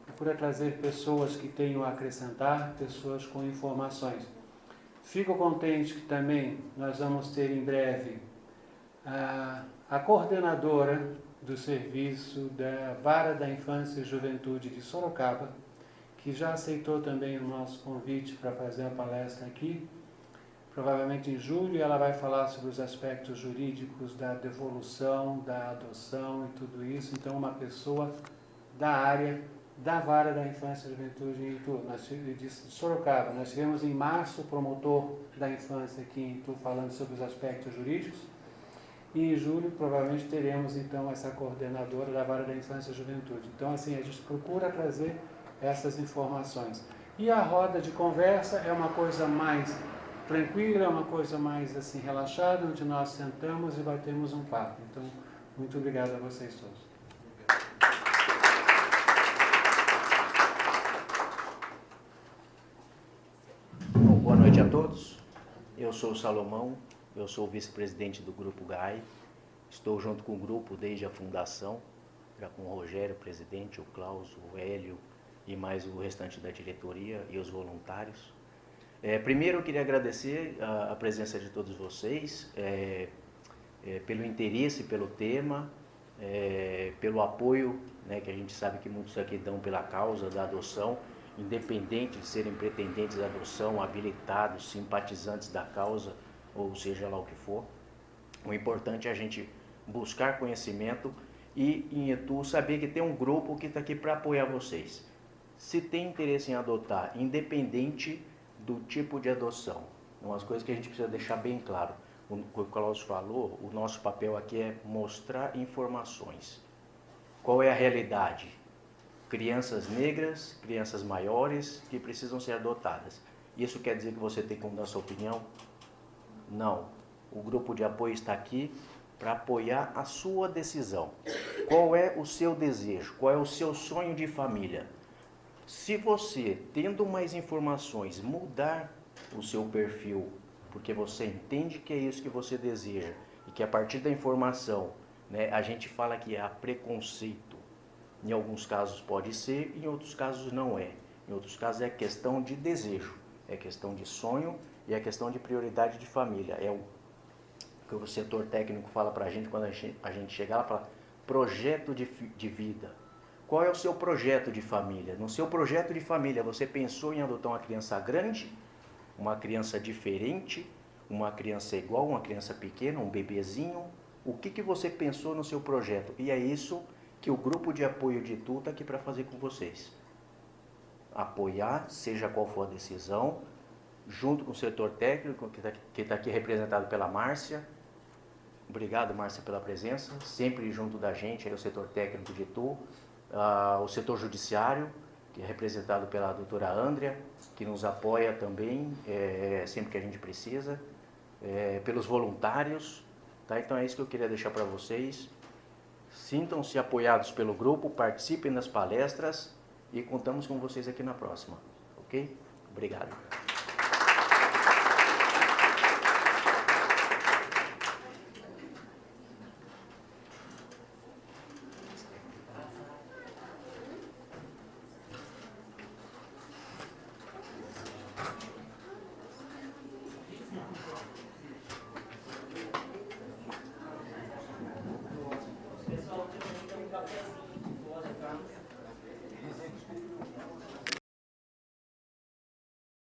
Procura trazer pessoas que tenham a acrescentar, pessoas com informações. Fico contente que também nós vamos ter em breve a coordenadora do serviço da Vara da Infância e Juventude de Sorocaba, que já aceitou também o nosso convite para fazer a palestra aqui. Provavelmente em julho ela vai falar sobre os aspectos jurídicos da devolução, da adoção e tudo isso. Então, uma pessoa da área da Vara da Infância e Juventude em Itu, de Sorocaba. Nós tivemos em março o promotor da infância aqui em Itu falando sobre os aspectos jurídicos. E em julho, provavelmente, teremos, então, essa coordenadora da Vara da Infância e Juventude. Então, assim, a gente procura trazer essas informações. E a roda de conversa é uma coisa mais tranquila, é uma coisa mais, assim, relaxada, onde nós sentamos e batemos um papo. Então, muito obrigado a vocês todos. Bom, boa noite a todos. Eu sou o Salomão. Eu sou o vice-presidente do Grupo GAI. Estou junto com o grupo desde a fundação, já com o Rogério, presidente, o Klaus, o Hélio e mais o restante da diretoria e os voluntários. Primeiro eu queria agradecer a presença de todos vocês, pelo interesse pelo tema, pelo apoio, né, que a gente sabe que muitos aqui dão pela causa da adoção, independente de serem pretendentes da adoção, habilitados, simpatizantes da causa, ou seja lá o que for. O importante é a gente buscar conhecimento e, em Itu, saber que tem um grupo que está aqui para apoiar vocês. Se tem interesse em adotar, independente do tipo de adoção, umas coisas que a gente precisa deixar bem claro. O que o Klaus falou, o nosso papel aqui é mostrar informações. Qual é a realidade? Crianças negras, crianças maiores que precisam ser adotadas. Isso quer dizer que você tem como dar sua opinião? Não. O grupo de apoio está aqui para apoiar a sua decisão. Qual é o seu desejo? Qual é o seu sonho de família? Se você, tendo mais informações, mudar o seu perfil, porque você entende que é isso que você deseja, e que a partir da informação, né, a gente fala que há preconceito. Em alguns casos pode ser, em outros casos não é. Em outros casos é questão de desejo, é questão de sonho e é questão de prioridade de família. É o que o setor técnico fala para a gente quando a gente chegar lá, fala projeto de vida. Qual é o seu projeto de família? No seu projeto de família, você pensou em adotar uma criança grande, uma criança diferente, uma criança igual, uma criança pequena, um bebezinho? O que você pensou no seu projeto? E é isso que o grupo de apoio de Itu está aqui para fazer com vocês. Apoiar, seja qual for a decisão, junto com o setor técnico, que está aqui representado pela Márcia. Obrigado, Márcia, pela presença. Sempre junto da gente, aí o setor técnico de Itu. O setor judiciário, que é representado pela doutora Andrea, que nos apoia também, sempre que a gente precisa. Pelos voluntários. Tá? Então é isso que eu queria deixar para vocês. Sintam-se apoiados pelo grupo, participem das palestras e contamos com vocês aqui na próxima. Ok? Obrigado. Pessoal, tem um cafezinho, pode, tá?